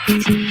Thank you.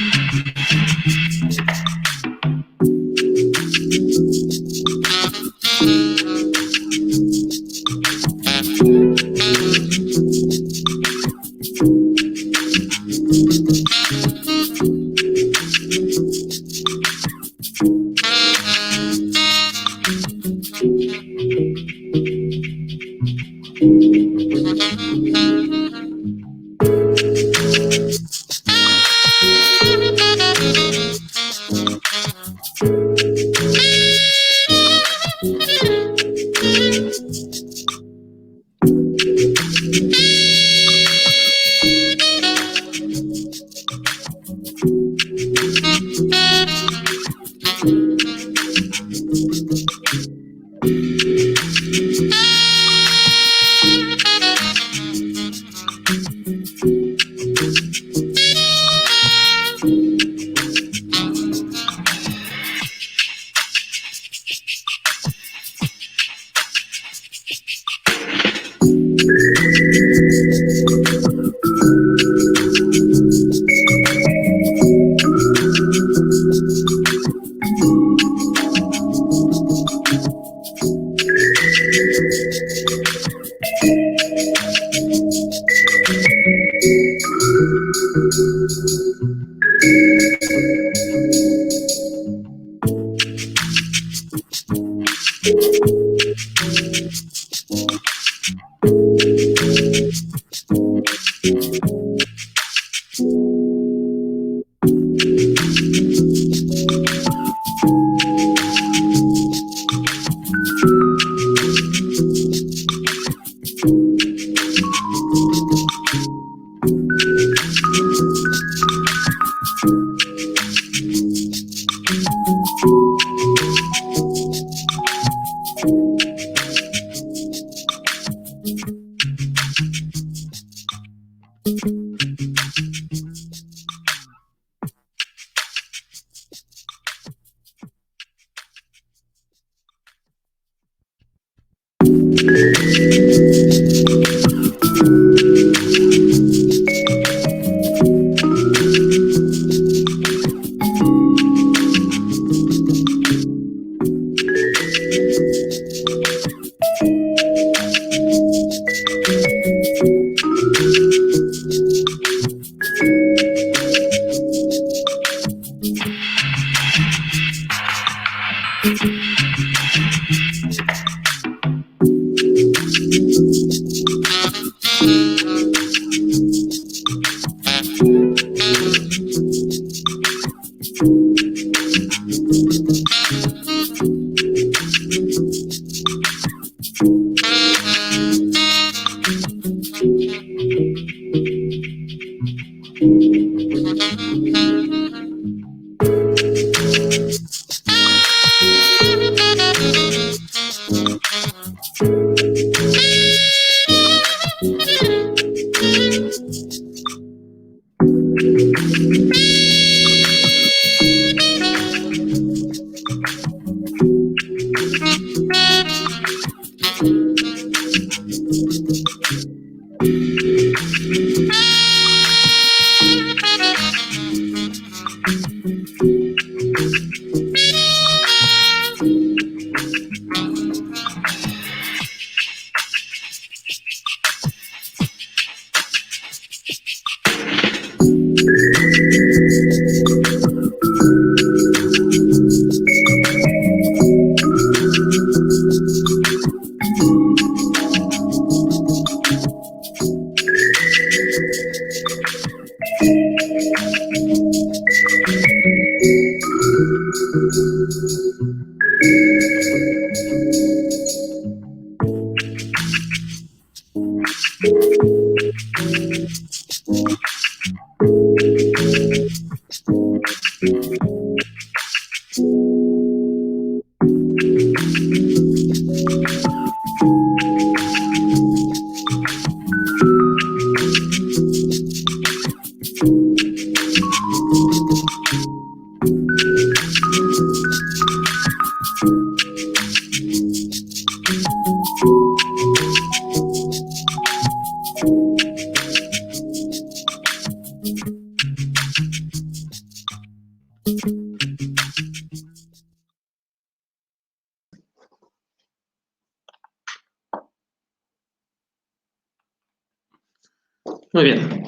Muy bien.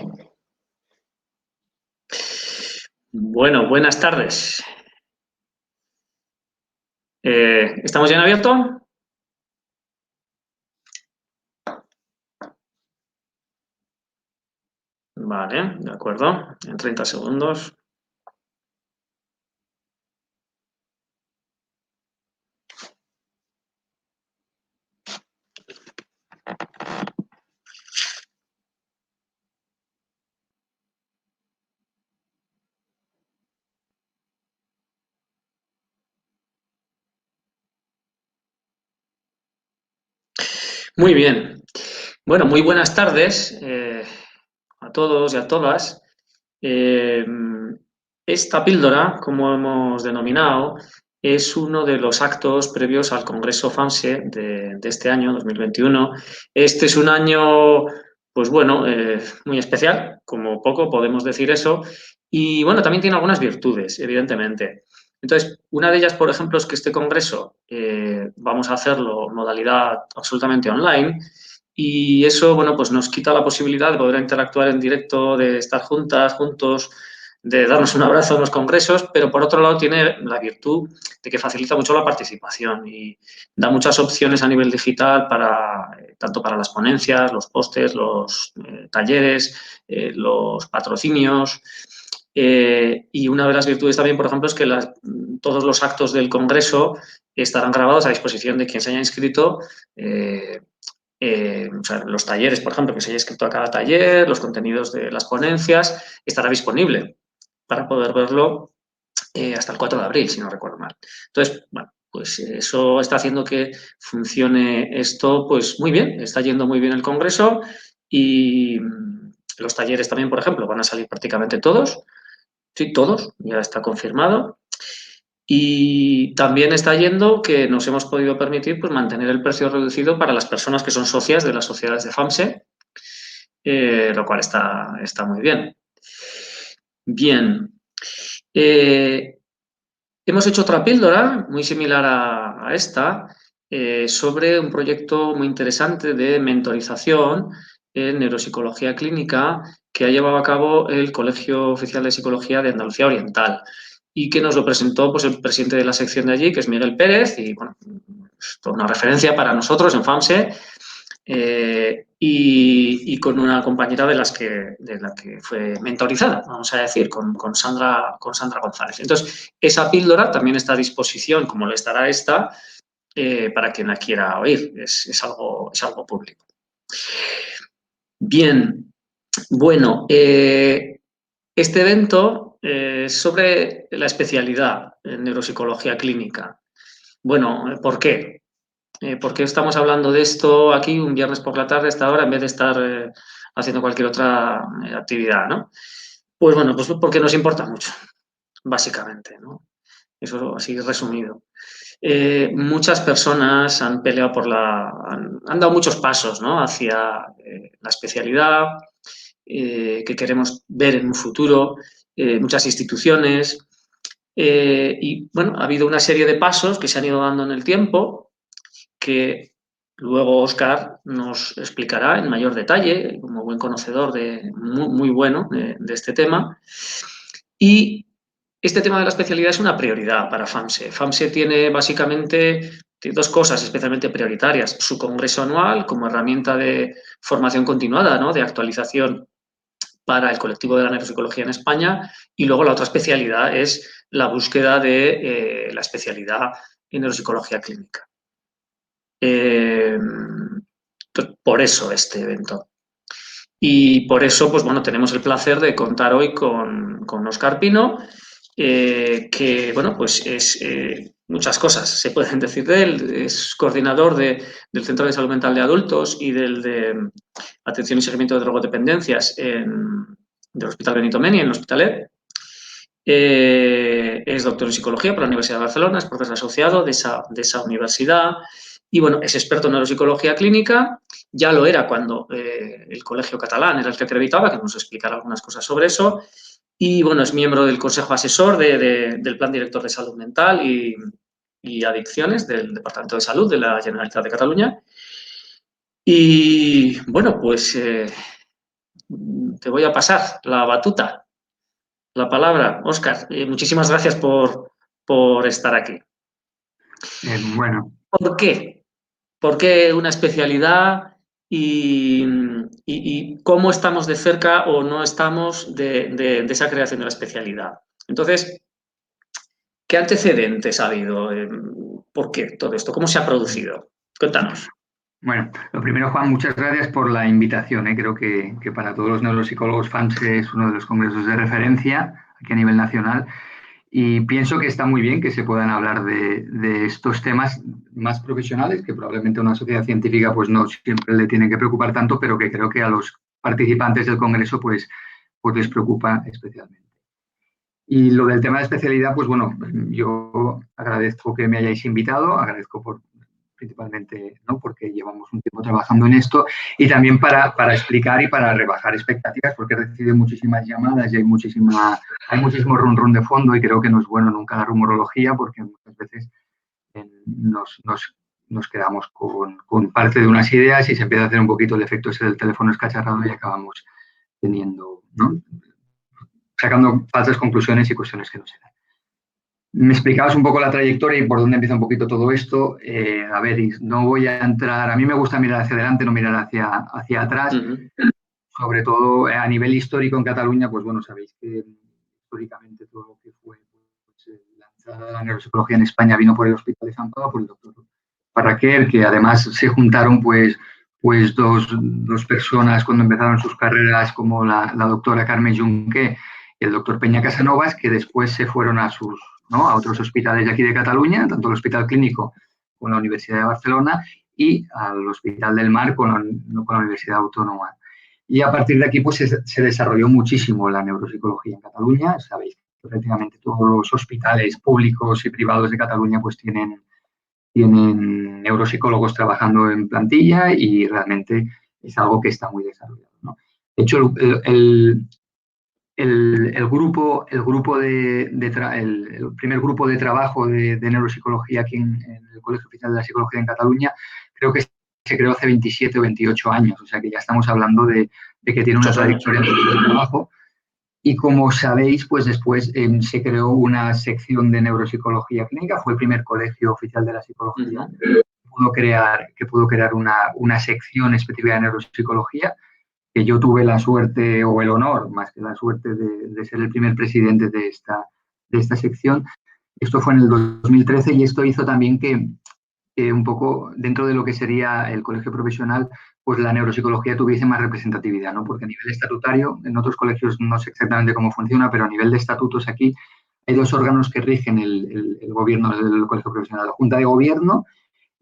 Bueno, buenas tardes. ¿Estamos ya en abierto? Vale, de acuerdo. En 30 segundos. Muy bien. Bueno, muy buenas tardes a todos y a todas. Eh, Esta píldora, como hemos denominado, es uno de los actos previos al Congreso FAMSE de este año, 2021. Este es un año, pues bueno, muy especial, como poco podemos decir eso, y bueno, también tiene algunas virtudes, evidentemente. Entonces, una de ellas, por ejemplo, es que este Congreso vamos a hacerlo en modalidad absolutamente online. Y eso, bueno, pues nos quita la posibilidad de poder interactuar en directo, de estar juntas, juntos, de darnos un abrazo en los congresos, pero por otro lado tiene la virtud de que facilita mucho la participación y da muchas opciones a nivel digital para tanto para las ponencias, los pósters, los talleres, los patrocinios. Y una de las virtudes también, por ejemplo, es que todos los actos del congreso estarán grabados a disposición de quien se haya inscrito. O sea, los talleres, por ejemplo, que se haya escrito a cada taller, los contenidos de las ponencias, estará disponible para poder verlo hasta el 4 de abril, si no recuerdo mal. Entonces, bueno, pues eso está haciendo que funcione esto pues muy bien, está yendo muy bien el Congreso y los talleres también, por ejemplo, van a salir prácticamente todos, sí, todos, ya está confirmado. Y también está yendo que nos hemos podido permitir pues, mantener el precio reducido para las personas que son socias de las sociedades de FAMSE, lo cual está muy bien. Bien. Eh, Hemos hecho otra píldora muy similar a esta sobre un proyecto muy interesante de mentorización en neuropsicología clínica que ha llevado a cabo el Colegio Oficial de Psicología de Andalucía Oriental y que nos lo presentó pues, el presidente de la sección de allí, que es Miguel Pérez, y bueno, es toda una referencia para nosotros en FAMSE, y con una compañera de la que fue mentorizada, vamos a decir, con Sandra González. Entonces, esa píldora también está a disposición, como lo estará esta, para quien la quiera oír. Es algo público. Bien, bueno, este evento es sobre la especialidad en neuropsicología clínica. Bueno, ¿por qué? ¿Por qué estamos hablando de esto aquí un viernes por la tarde a esta hora en vez de estar haciendo cualquier otra actividad, ¿no? Pues bueno, pues porque nos importa mucho, básicamente, ¿no? Eso así resumido. Muchas personas han peleado han dado muchos pasos, ¿no? Hacia la especialidad que queremos ver en un futuro, muchas instituciones. Y bueno, ha habido una serie de pasos que se han ido dando en el tiempo que luego Óscar nos explicará en mayor detalle, como buen conocedor muy bueno de este tema. Y este tema de la especialidad es una prioridad para FAMSE. FAMSE tiene básicamente dos cosas especialmente prioritarias. Su congreso anual como herramienta de formación continuada, ¿no? De actualización para el colectivo de la neuropsicología en España. Y luego la otra especialidad es la búsqueda de la especialidad en neuropsicología clínica. Por eso este evento. Y por eso, pues bueno, tenemos el placer de contar hoy con Óscar Pino, que, bueno, pues es muchas cosas se pueden decir de él. Es coordinador del Centro de Salud Mental de Adultos y del de Atención y Seguimiento de Drogodependencias del Hospital Benito Meni, en Hospitalet. Es doctor en psicología por la Universidad de Barcelona, es profesor asociado de esa universidad y, bueno, es experto en neuropsicología clínica. Ya lo era cuando el Colegio Catalán era el que acreditaba, que nos explicará algunas cosas sobre eso. Y, bueno, es miembro del Consejo Asesor del Plan Director de Salud Mental y Adicciones del Departamento de Salud de la Generalitat de Cataluña. Y, bueno, pues te voy a pasar la batuta, la palabra. Óscar, muchísimas gracias por estar aquí. Bueno, ¿Por qué? ¿Por qué una especialidad y cómo estamos de cerca o no estamos de esa creación de la especialidad? Entonces, ¿qué antecedentes ha habido? ¿Por qué todo esto? ¿Cómo se ha producido? Cuéntanos. bueno, lo primero, Juan, muchas gracias por la invitación. Creo que para todos los neuropsicólogos fans es uno de los congresos de referencia aquí a nivel nacional. Y pienso que está muy bien que se puedan hablar de estos temas más profesionales, que probablemente a una sociedad científica pues no siempre le tiene que preocupar tanto, pero que creo que a los participantes del congreso pues les preocupa especialmente. Y lo del tema de especialidad, pues bueno, yo agradezco que me hayáis invitado, agradezco principalmente, ¿no? Porque llevamos un tiempo trabajando en esto y también para explicar y para rebajar expectativas, porque he recibido muchísimas llamadas y hay muchísimo run de fondo y creo que no es bueno nunca la rumorología porque muchas veces nos quedamos con parte de unas ideas y se empieza a hacer un poquito el efecto ese del teléfono escacharrado y acabamos teniendo, ¿no? Sacando falsas conclusiones y cuestiones que no se dan. Me explicabas un poco la trayectoria y por dónde empieza un poquito todo esto. A ver, no voy a entrar, a mí me gusta mirar hacia adelante, no mirar hacia atrás, sobre todo a nivel histórico en Cataluña, pues bueno, sabéis que históricamente todo lo que fue lanzada la neuropsicología en España vino por el Hospital de Sant Pau, por el doctor Parraquer, que además se juntaron pues dos personas cuando empezaron sus carreras como la doctora Carmen Junqué y el doctor Peña Casanovas, que después se fueron a otros hospitales de aquí de Cataluña, tanto el Hospital Clínico con la Universidad de Barcelona y al Hospital del Mar con la Universidad Autónoma. Y a partir de aquí pues se desarrolló muchísimo la neuropsicología en Cataluña. Sabéis que prácticamente todos los hospitales públicos y privados de Cataluña pues tienen neuropsicólogos trabajando en plantilla y realmente es algo que está muy desarrollado, ¿no? De hecho, el primer grupo de trabajo de neuropsicología aquí en el Colegio Oficial de la Psicología en Cataluña, creo que se creó hace 27 o 28 años, o sea que ya estamos hablando de que tiene una trayectoria de trabajo. Y como sabéis, pues después se creó una sección de neuropsicología clínica, fue el primer colegio oficial de la psicología que pudo crear una sección específica de neuropsicología, que yo tuve la suerte o el honor, más que la suerte, de ser el primer presidente de esta sección. Esto fue en el 2013 y esto hizo también que un poco dentro de lo que sería el colegio profesional, pues la neuropsicología tuviese más representatividad, ¿no? Porque a nivel estatutario, en otros colegios no sé exactamente cómo funciona, pero a nivel de estatutos aquí hay dos órganos que rigen el gobierno del colegio profesional, la Junta de Gobierno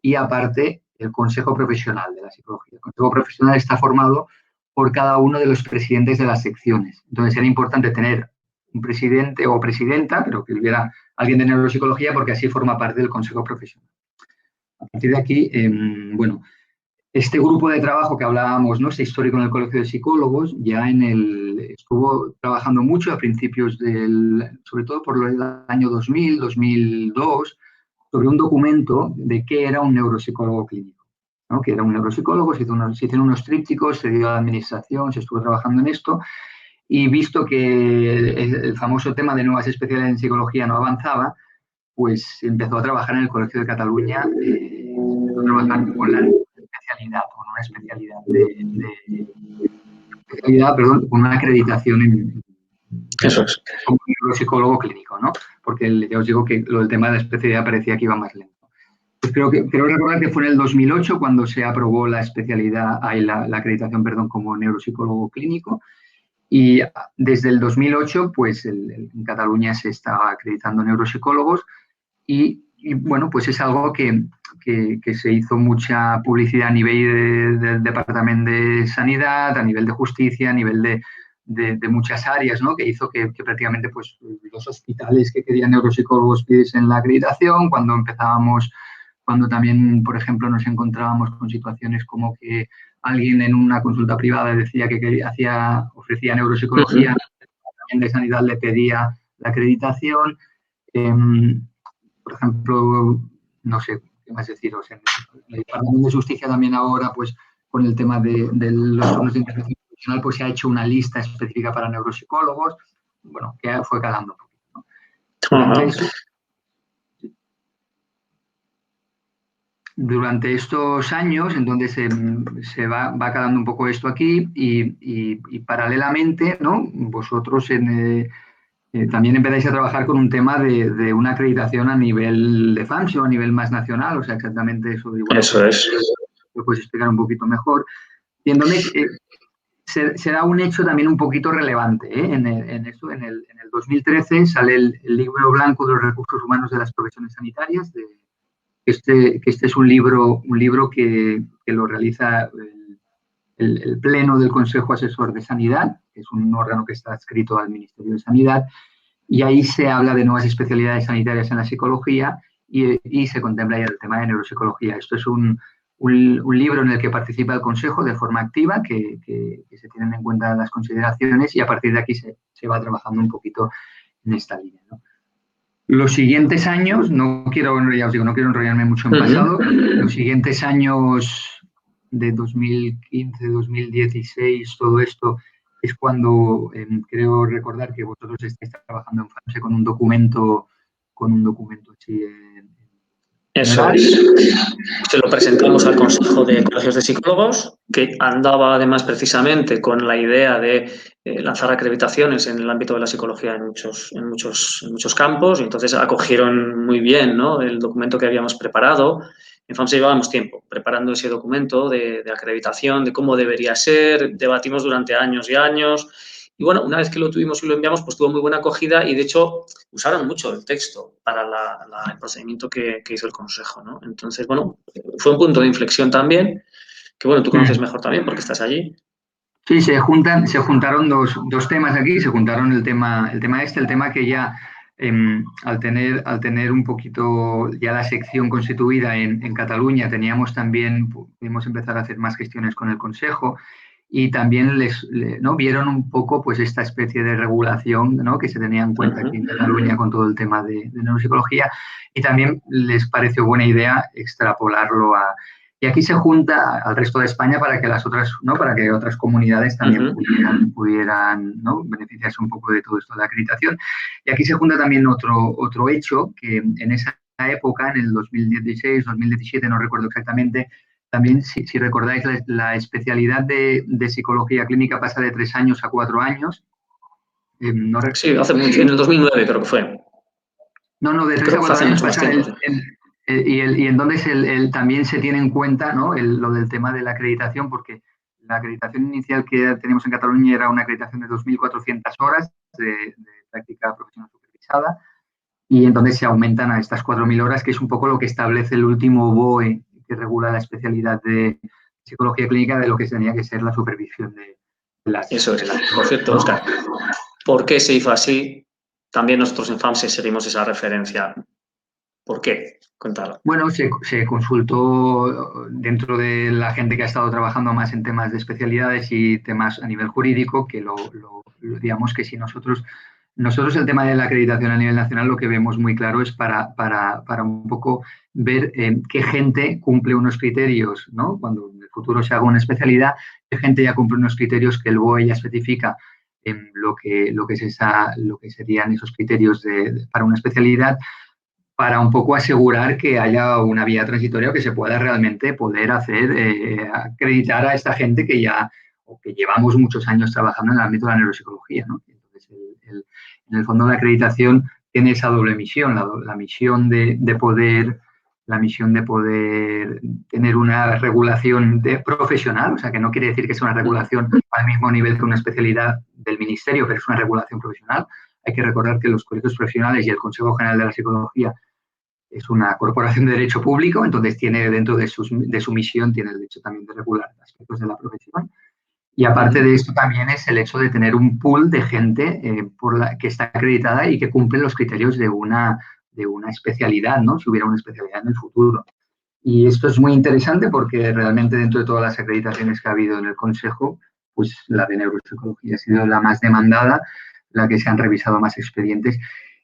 y aparte el Consejo Profesional de la Psicología. El Consejo Profesional está formado por cada uno de los presidentes de las secciones. Entonces era importante tener un presidente o presidenta, pero que hubiera alguien de neuropsicología porque así forma parte del Consejo Profesional. A partir de aquí, bueno, este grupo de trabajo que hablábamos, ¿no? Este histórico en el Colegio de Psicólogos, ya estuvo trabajando mucho a principios sobre todo por el año 2000, 2002, sobre un documento de qué era un neuropsicólogo clínico, ¿no? Que era un neuropsicólogo, se hicieron unos trípticos, se dio a la administración, se estuvo trabajando en esto, y visto que el famoso tema de nuevas especialidades en psicología no avanzaba, pues empezó a trabajar en el Colegio de Cataluña, empezó a trabajar con la especialidad, con una especialidad, perdón, con una acreditación Eso es. como neuropsicólogo clínico, ¿no? Porque ya os digo que lo del tema de la especialidad parecía que iba más lento. Pues creo recordar que fue en el 2008 cuando se aprobó la especialidad, la acreditación, perdón, como neuropsicólogo clínico. Y desde el 2008, pues en Cataluña se está acreditando neuropsicólogos y bueno, pues es algo que se hizo mucha publicidad a nivel del Departamento de Sanidad, a nivel de Justicia, a nivel de muchas áreas, ¿no? Que hizo que prácticamente pues, los hospitales que querían neuropsicólogos pidiesen la acreditación, cuando también, por ejemplo, nos encontrábamos con situaciones como que alguien en una consulta privada decía que ofrecía neuropsicología, también de Sanidad le pedía la acreditación. Por ejemplo, no sé qué más deciros, en el Departamento de Justicia también ahora, pues con el tema de los turnos de intervención final pues se ha hecho una lista específica para neuropsicólogos, bueno, que fue calando un poquito, ¿no? Durante estos años, en donde se va calando un poco esto aquí y paralelamente, ¿no? Vosotros también empezáis a trabajar con un tema de una acreditación a nivel de FAMSI o a nivel más nacional, o sea, exactamente eso. Igual Eso es. lo puedes explicar un poquito mejor. Y en donde se da un hecho también un poquito relevante, ¿eh? En esto, en el 2013 sale el libro blanco de los recursos humanos de las profesiones sanitarias, que este es un libro que lo realiza el Pleno del Consejo Asesor de Sanidad, que es un órgano que está adscrito al Ministerio de Sanidad, y ahí se habla de nuevas especialidades sanitarias en la psicología y se contempla ya el tema de neuropsicología. Esto es un libro en el que participa el Consejo de forma activa, que se tienen en cuenta las consideraciones y a partir de aquí se va trabajando un poquito en esta línea, ¿no? Los siguientes años, ya os digo, no quiero enrollarme mucho en pasado, los siguientes años de 2015, 2016, todo esto es cuando creo recordar que vosotros estáis trabajando en FAMSE con un documento así Eso es. Se lo presentamos al Consejo de Colegios de Psicólogos, que andaba además precisamente con la idea de lanzar acreditaciones en el ámbito de la psicología en muchos campos, y entonces acogieron muy bien, ¿no?, el documento que habíamos preparado. En FAMSE llevábamos tiempo preparando ese documento de acreditación, de cómo debería ser, debatimos durante años y años. Y bueno, una vez que lo tuvimos y lo enviamos, pues tuvo muy buena acogida y de hecho usaron mucho el texto para el procedimiento que hizo el Consejo, ¿no? Entonces, bueno, fue un punto de inflexión también, que bueno, tú conoces mejor también porque estás allí. Sí, se juntaron dos temas aquí, se juntaron el tema que ya al tener un poquito ya la sección constituida en Cataluña, pudimos empezar a hacer más gestiones con el Consejo y también ¿no?, vieron un poco pues esta especie de regulación, ¿no?, que se tenía en cuenta aquí en Cataluña con todo el tema de neuropsicología y también les pareció buena idea extrapolarlo y aquí se junta al resto de España para que para que otras comunidades también pudieran, ¿no?, beneficiarse un poco de todo esto de la acreditación. Y aquí se junta también otro hecho que en esa época, en el 2016, 2017, no recuerdo exactamente, también, si recordáis, la especialidad de psicología clínica pasa de 3 años a 4 años. Sí, hace mucho, en el 2009 creo que fue. No, de 3 a 4 años pasa y entonces también se tiene en cuenta, ¿no?, lo del tema de la acreditación, porque la acreditación inicial que tenemos en Cataluña era una acreditación de 2.400 horas de práctica profesional supervisada y entonces se aumentan a estas 4.000 horas, que es un poco lo que establece el último BOE que regula la especialidad de psicología clínica de lo que tenía que ser la supervisión de las... Eso es. Por cierto, Óscar, ¿por qué se hizo así? También nosotros en FAMSE seguimos esa referencia. ¿Por qué? Cuéntalo. Bueno, se consultó dentro de la gente que ha estado trabajando más en temas de especialidades y temas a nivel jurídico, que digamos que si nosotros el tema de la acreditación a nivel nacional lo que vemos muy claro es para un poco ver qué gente cumple unos criterios, ¿no? Cuando en el futuro se haga una especialidad, qué gente ya cumple unos criterios que el BOE ya especifica en lo que serían esos criterios para una especialidad, para un poco asegurar que haya una vía transitoria o que se pueda realmente poder acreditar a esta gente que llevamos muchos años trabajando en el ámbito de la neuropsicología, ¿no? Entonces, en el fondo la acreditación tiene esa doble misión, la misión de poder tener una regulación profesional, o sea, que no quiere decir que sea una regulación al mismo nivel que una especialidad del ministerio, pero es una regulación profesional. Hay que recordar que los colegios profesionales y el Consejo General de la Psicología es una corporación de derecho público, entonces tiene dentro de su misión, tiene el derecho también de regular aspectos de la profesión. Y aparte de esto también es el hecho de tener un pool de gente que está acreditada y que cumple los criterios de una especialidad, ¿no?, si hubiera una especialidad en el futuro. Y esto es muy interesante porque realmente dentro de todas las acreditaciones que ha habido en el Consejo, pues la de neuropsicología ha sido la más demandada, la que se han revisado más expedientes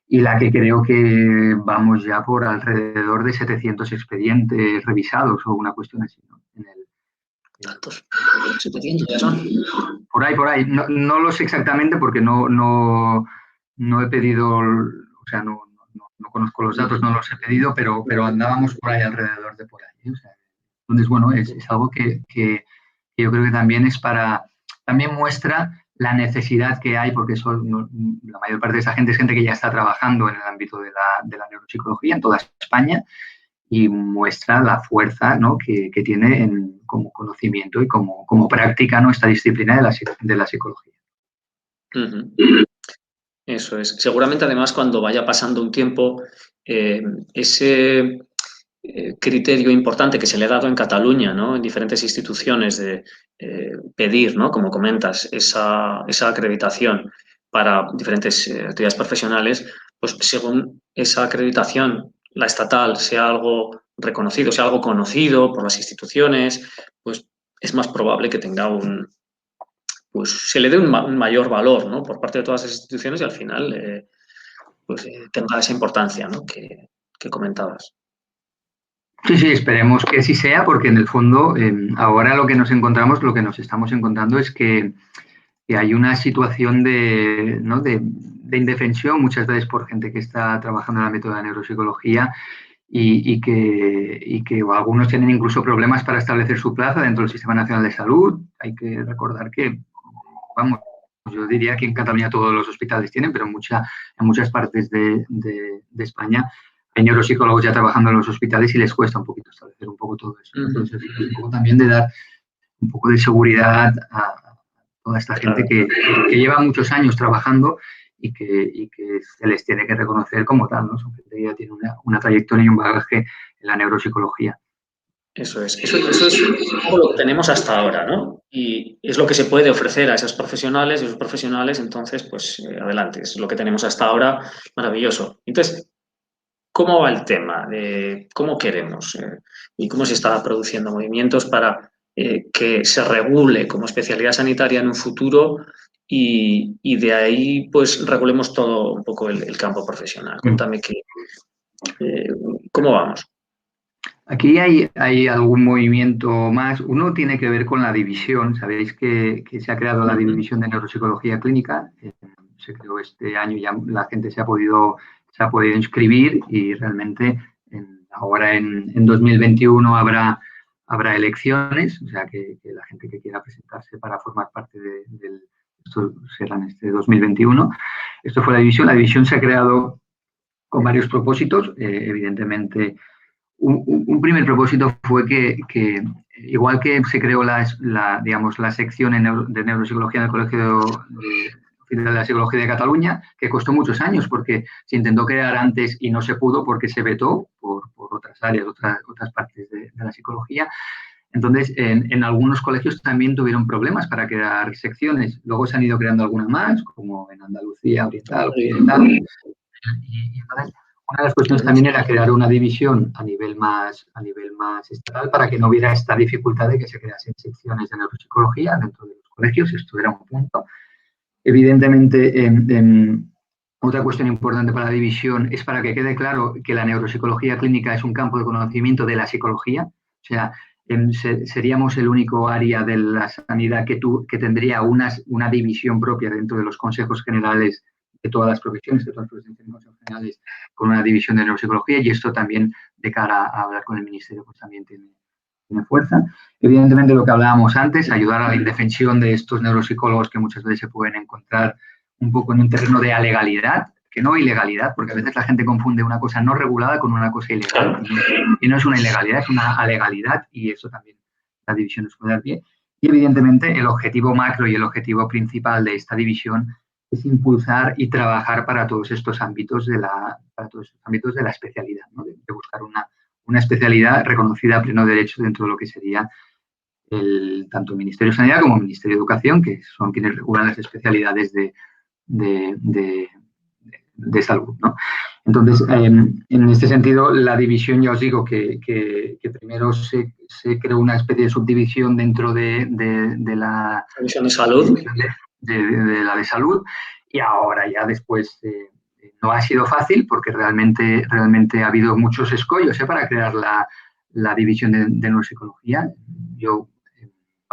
y la que creo que vamos ya por alrededor de 700 expedientes revisados o una cuestión así, ¿no?, Tantos. 700 ya son. Por ahí. No lo sé exactamente porque no he pedido, o sea, no conozco los datos, no los he pedido, pero andábamos por ahí alrededor de por ahí. O sea, entonces, bueno, es algo que yo creo que también también muestra la necesidad que hay, porque la mayor parte de esa gente es gente que ya está trabajando en el ámbito de la neuropsicología en toda España y muestra la fuerza, ¿no?, que tiene como conocimiento y como práctica, ¿no?, esta disciplina de la psicología. Uh-huh. Eso es. Seguramente, además, cuando vaya pasando un tiempo, ese criterio importante que se le ha dado en Cataluña, ¿no?, en diferentes instituciones de pedir, ¿no?, como comentas, esa acreditación para diferentes actividades profesionales, pues según esa acreditación, la estatal, sea algo reconocido, sea algo conocido por las instituciones, pues es más probable que tenga pues se le dé un mayor valor, ¿no?, por parte de todas las instituciones y al final pues tenga esa importancia, ¿no?, que comentabas. Sí, esperemos que así sea, porque en el fondo ahora lo que nos estamos encontrando es que hay una situación ¿no?, de indefensión, muchas veces por gente que está trabajando en el ámbito de la neuropsicología y que algunos tienen incluso problemas para establecer su plaza dentro del Sistema Nacional de Salud. Hay que recordar que, vamos, yo diría que en Cataluña todos los hospitales tienen, pero en muchas partes de España hay neuropsicólogos ya trabajando en los hospitales y les cuesta un poquito establecer un poco todo eso. Entonces, un poco también de dar un poco de seguridad a toda esta gente que lleva muchos años trabajando y que se les tiene que reconocer como tal, ¿no? Son gente que ya tiene una trayectoria y un bagaje en la neuropsicología. Eso es lo que tenemos hasta ahora, ¿no? Y es lo que se puede ofrecer a esas profesionales y esos profesionales, entonces, pues adelante, es lo que tenemos hasta ahora, maravilloso. Entonces, ¿cómo va el tema? ¿Cómo queremos? ¿Y cómo se está produciendo movimientos para que se regule como especialidad sanitaria en un futuro y de ahí, pues, regulemos todo un poco el campo profesional? Cuéntame ¿cómo vamos? Aquí hay algún movimiento más. Uno tiene que ver con la división. Sabéis que se ha creado la división de neuropsicología clínica. Se creó este año, ya la gente se ha podido inscribir y realmente ahora en 2021 habrá elecciones, o sea que la gente que quiera presentarse para formar parte esto será en este 2021. Esto fue la división. La división se ha creado con varios propósitos. Evidentemente, un primer propósito fue que igual que se creó digamos, la sección de neuropsicología en el Colegio Oficial de la Psicología de Cataluña, que costó muchos años porque se intentó crear antes y no se pudo porque se vetó por otras áreas, otras partes de la psicología. Entonces, en algunos colegios también tuvieron problemas para crear secciones. Luego se han ido creando algunas más, como en Andalucía Oriental, Occidental. Y entonces, una de las cuestiones también era crear una división a nivel más estatal para que no hubiera esta dificultad de que se creasen secciones de neuropsicología dentro de los colegios. Esto era un punto. Evidentemente, otra cuestión importante para la división es para que quede claro que la neuropsicología clínica es un campo de conocimiento de la psicología. O sea, seríamos el único área de la sanidad que tendría una división propia dentro de los consejos generales de todas las profesiones, generales, con una división de neuropsicología, y esto también de cara a hablar con el ministerio pues también tiene fuerza. Evidentemente, lo que hablábamos antes, ayudar a la indefensión de estos neuropsicólogos que muchas veces se pueden encontrar un poco en un terreno de alegalidad, que no ilegalidad, porque a veces la gente confunde una cosa no regulada con una cosa ilegal, y no es una ilegalidad, es una alegalidad, y eso también la división nos puede dar pie. Y evidentemente el objetivo macro y el objetivo principal de esta división es impulsar y trabajar para todos estos ámbitos de la especialidad, ¿no? de buscar una especialidad reconocida a pleno derecho dentro de lo que sería tanto el Ministerio de Sanidad como el Ministerio de Educación, que son quienes regulan las especialidades de salud, ¿no? Entonces, en este sentido, la división, ya os digo, que primero se creó una especie de subdivisión dentro de la División de salud. De la de salud, y ahora ya después no ha sido fácil porque realmente ha habido muchos escollos para crear la división de neuropsicología. Yo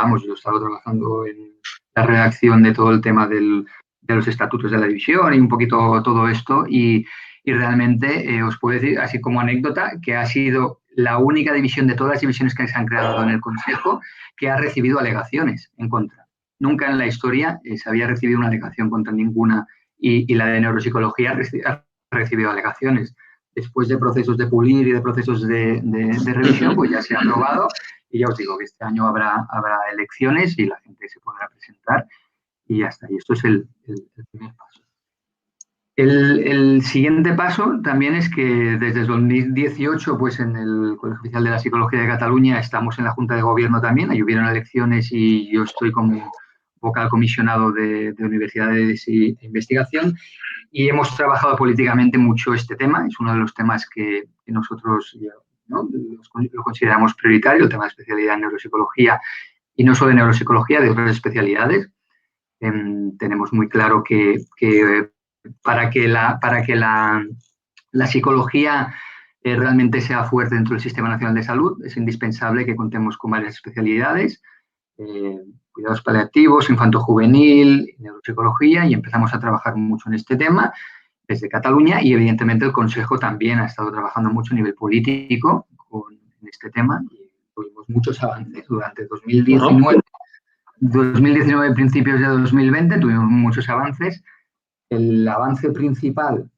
vamos, yo he estado trabajando en la redacción de todo el tema de los estatutos de la división y un poquito todo esto y realmente os puedo decir, así como anécdota, que ha sido la única división de todas las divisiones que se han creado en el Consejo que ha recibido alegaciones en contra. Nunca en la historia se había recibido una alegación contra ninguna y la de neuropsicología ha recibido alegaciones. Después de procesos de pulir y de procesos de revisión, pues ya se ha aprobado y ya os digo que este año habrá elecciones y la gente se podrá presentar y ya está. Y esto es el primer paso. El siguiente paso también es que desde 2018, pues en el Colegio Oficial de la Psicología de Cataluña estamos en la Junta de Gobierno también, ahí hubieron elecciones y yo estoy como vocal comisionado de universidades e investigación y hemos trabajado políticamente mucho este tema, es uno de los temas que nosotros, ¿no?, lo consideramos prioritario, el tema de especialidad en neuropsicología y no solo de neuropsicología, de otras especialidades. Tenemos muy claro que para que la psicología realmente sea fuerte dentro del Sistema Nacional de Salud, es indispensable que contemos con varias especialidades, cuidados paliativos, infanto-juvenil, neuropsicología, y empezamos a trabajar mucho en este tema desde Cataluña y evidentemente el Consejo también ha estado trabajando mucho a nivel político en este tema y tuvimos muchos avances durante 2019. 2019, principios de 2020, tuvimos muchos avances. El avance principal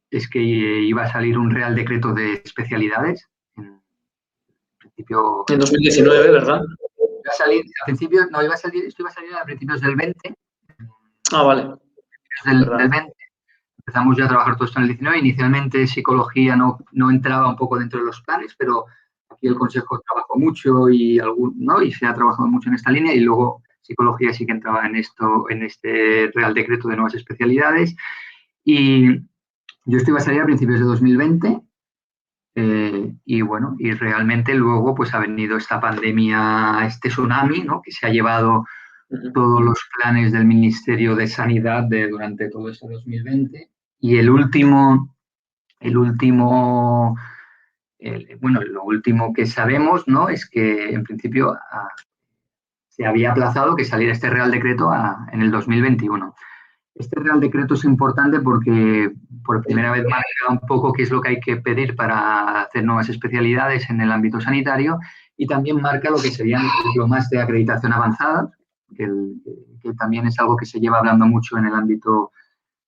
es que iba a salir un Real Decreto de especialidades. En principio... En 2019, ¿verdad? Iba a salir, a principios, no, esto iba a salir a principios del 20. Ah, vale. Del 20. Empezamos ya a trabajar todo esto en el 19. Inicialmente psicología no entraba un poco dentro de los planes, pero aquí el Consejo trabajó mucho y se ha trabajado mucho en esta línea y luego psicología sí que entraba en este Real Decreto de nuevas especialidades. Y yo esto iba a salir a principios de 2020 y realmente luego pues ha venido esta pandemia, este tsunami, ¿no?, que se ha llevado todos los planes del Ministerio de Sanidad durante todo este 2020 y lo último que sabemos, ¿no?, es que en principio se había aplazado que saliera este Real Decreto en el 2021. Este Real Decreto es importante porque por primera vez marca un poco qué es lo que hay que pedir para hacer nuevas especialidades en el ámbito sanitario y también marca lo que serían diplomas de acreditación avanzada, que también es algo que se lleva hablando mucho en el ámbito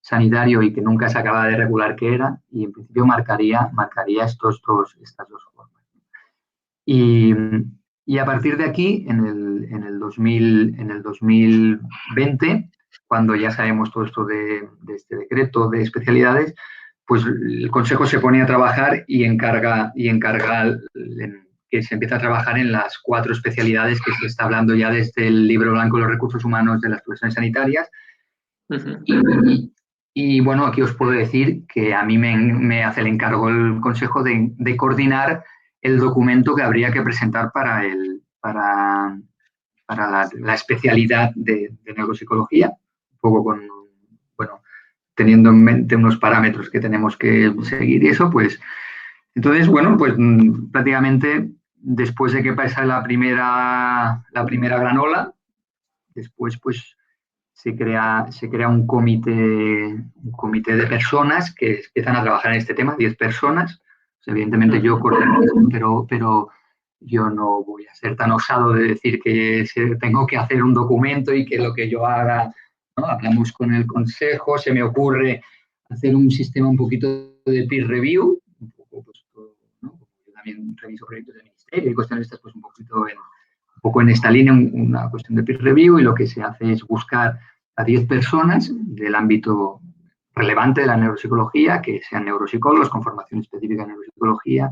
sanitario y que nunca se acaba de regular qué era y en principio marcaría estas dos formas. Y a partir de aquí, en el 2020, cuando ya sabemos todo esto de este decreto de especialidades, pues el Consejo se pone a trabajar y encarga que se empieza a trabajar en las 4 especialidades que se está hablando ya desde el Libro Blanco de los Recursos Humanos de las Profesiones Sanitarias. Y bueno, aquí os puedo decir que a mí me hace el encargo el Consejo de coordinar el documento que habría que presentar para la especialidad de neuropsicología, un poco teniendo en mente unos parámetros que tenemos que seguir y eso, pues, entonces, pues prácticamente después de que pasa la primera gran ola, después, pues, se crea un comité de personas que empiezan a trabajar en este tema, 10 personas. Pues, evidentemente yo coordino, pero yo no voy a ser tan osado de decir que tengo que hacer un documento y que lo que yo haga, ¿no? Hablamos con el Consejo, se me ocurre hacer un sistema un poquito de peer review, un poco, pues, ¿no? Yo también reviso proyectos del Ministerio y cuestiones estas, pues un poco en esta línea, una cuestión de peer review, y lo que se hace es buscar a 10 personas del ámbito relevante de la neuropsicología, que sean neuropsicólogos con formación específica en neuropsicología,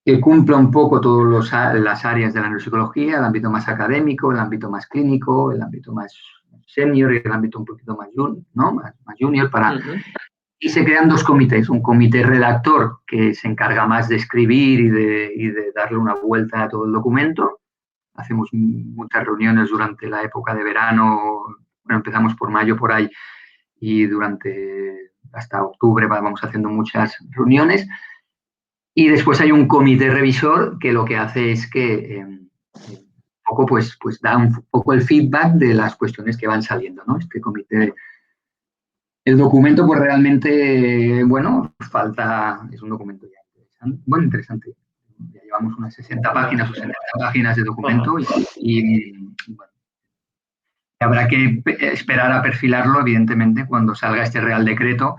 que cumpla un poco todas las áreas de la neuropsicología, el ámbito más académico, el ámbito más clínico, el ámbito más senior y el ámbito un poquito más junior, y se crean 2 comités, un comité redactor que se encarga más de escribir y de darle una vuelta a todo el documento. Hacemos muchas reuniones durante la época de verano, empezamos por mayo por ahí y hasta octubre vamos haciendo muchas reuniones. Y después hay un comité revisor que lo que hace es que poco pues da un poco el feedback de las cuestiones que van saliendo, ¿no? Este comité. El documento, pues realmente, bueno, es un documento ya interesante. Bueno, interesante. Ya llevamos unas 60 páginas o 70 páginas de documento bueno, habrá que esperar a perfilarlo, evidentemente, cuando salga este Real Decreto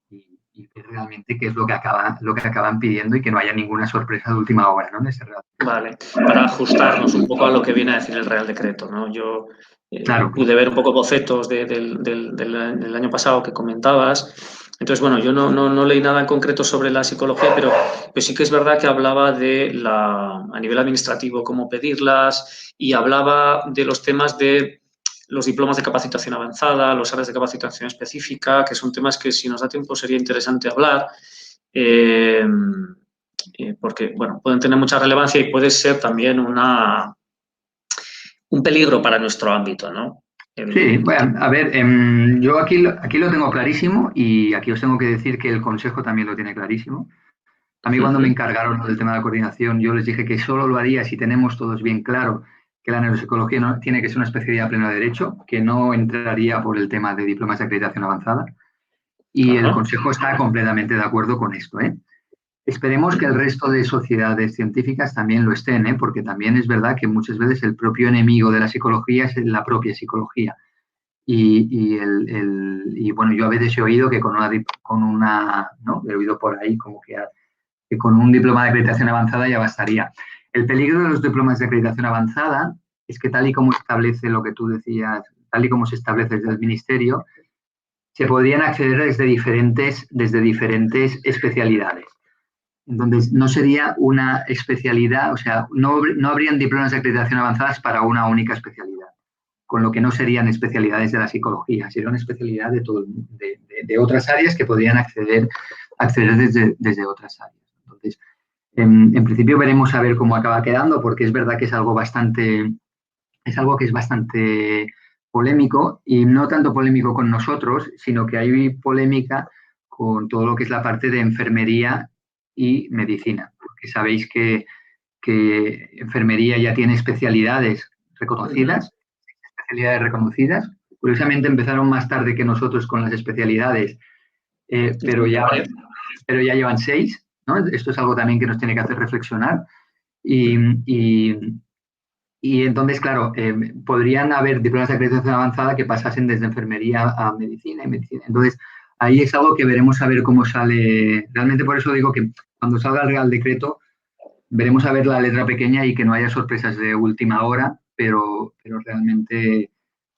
y ver realmente qué es lo que acaban pidiendo y que no haya ninguna sorpresa de última hora, ¿no? En ese Real Decreto. Vale, para ajustarnos un poco a lo que viene a decir el Real Decreto, ¿no? Yo claro. pude ver un poco bocetos del año pasado que comentabas. Entonces, bueno, yo no leí nada en concreto sobre la psicología, pero sí que es verdad que hablaba a nivel administrativo, cómo pedirlas, y hablaba de los temas de los diplomas de capacitación avanzada, los áreas de capacitación específica, que son temas que si nos da tiempo sería interesante hablar, porque, bueno, pueden tener mucha relevancia y puede ser también un peligro para nuestro ámbito, ¿no? Sí, bueno, a ver, yo aquí lo tengo clarísimo y aquí os tengo que decir que el Consejo también lo tiene clarísimo. A mí cuando me encargaron del tema de la coordinación, yo les dije que solo lo haría si tenemos todos bien claro que la neuropsicología no, tiene que ser una especialidad plena de derecho, que no entraría por el tema de diplomas de acreditación avanzada. Y el Consejo está completamente de acuerdo con esto, ¿eh? Esperemos que el resto de sociedades científicas también lo estén, ¿eh? Porque también es verdad que muchas veces el propio enemigo de la psicología es la propia psicología. Y bueno, yo a veces he oído que ¿no? He oído por ahí como que con un diploma de acreditación avanzada ya bastaría. El peligro de los diplomas de acreditación avanzada es que tal y como establece lo que tú decías, tal y como se establece desde el Ministerio, se podrían acceder desde diferentes especialidades. Entonces, no sería una especialidad, o sea, no habrían diplomas de acreditación avanzadas para una única especialidad, con lo que no serían especialidades de la psicología, sería una especialidad de otras áreas que podrían acceder desde otras áreas. Entonces, en principio veremos a ver cómo acaba quedando, porque es verdad que es algo que es bastante polémico, y no tanto polémico con nosotros, sino que hay polémica con todo lo que es la parte de enfermería y medicina, porque sabéis que enfermería ya tiene especialidades reconocidas. Curiosamente empezaron más tarde que nosotros con las especialidades, pero ya llevan 6, ¿no? Esto es algo también que nos tiene que hacer reflexionar. Y entonces, claro, podrían haber diplomas de acreditación avanzada que pasasen desde enfermería a medicina y medicina. Entonces, ahí es algo que veremos a ver cómo sale. Realmente por eso digo que cuando salga el Real Decreto, veremos a ver la letra pequeña y que no haya sorpresas de última hora, pero realmente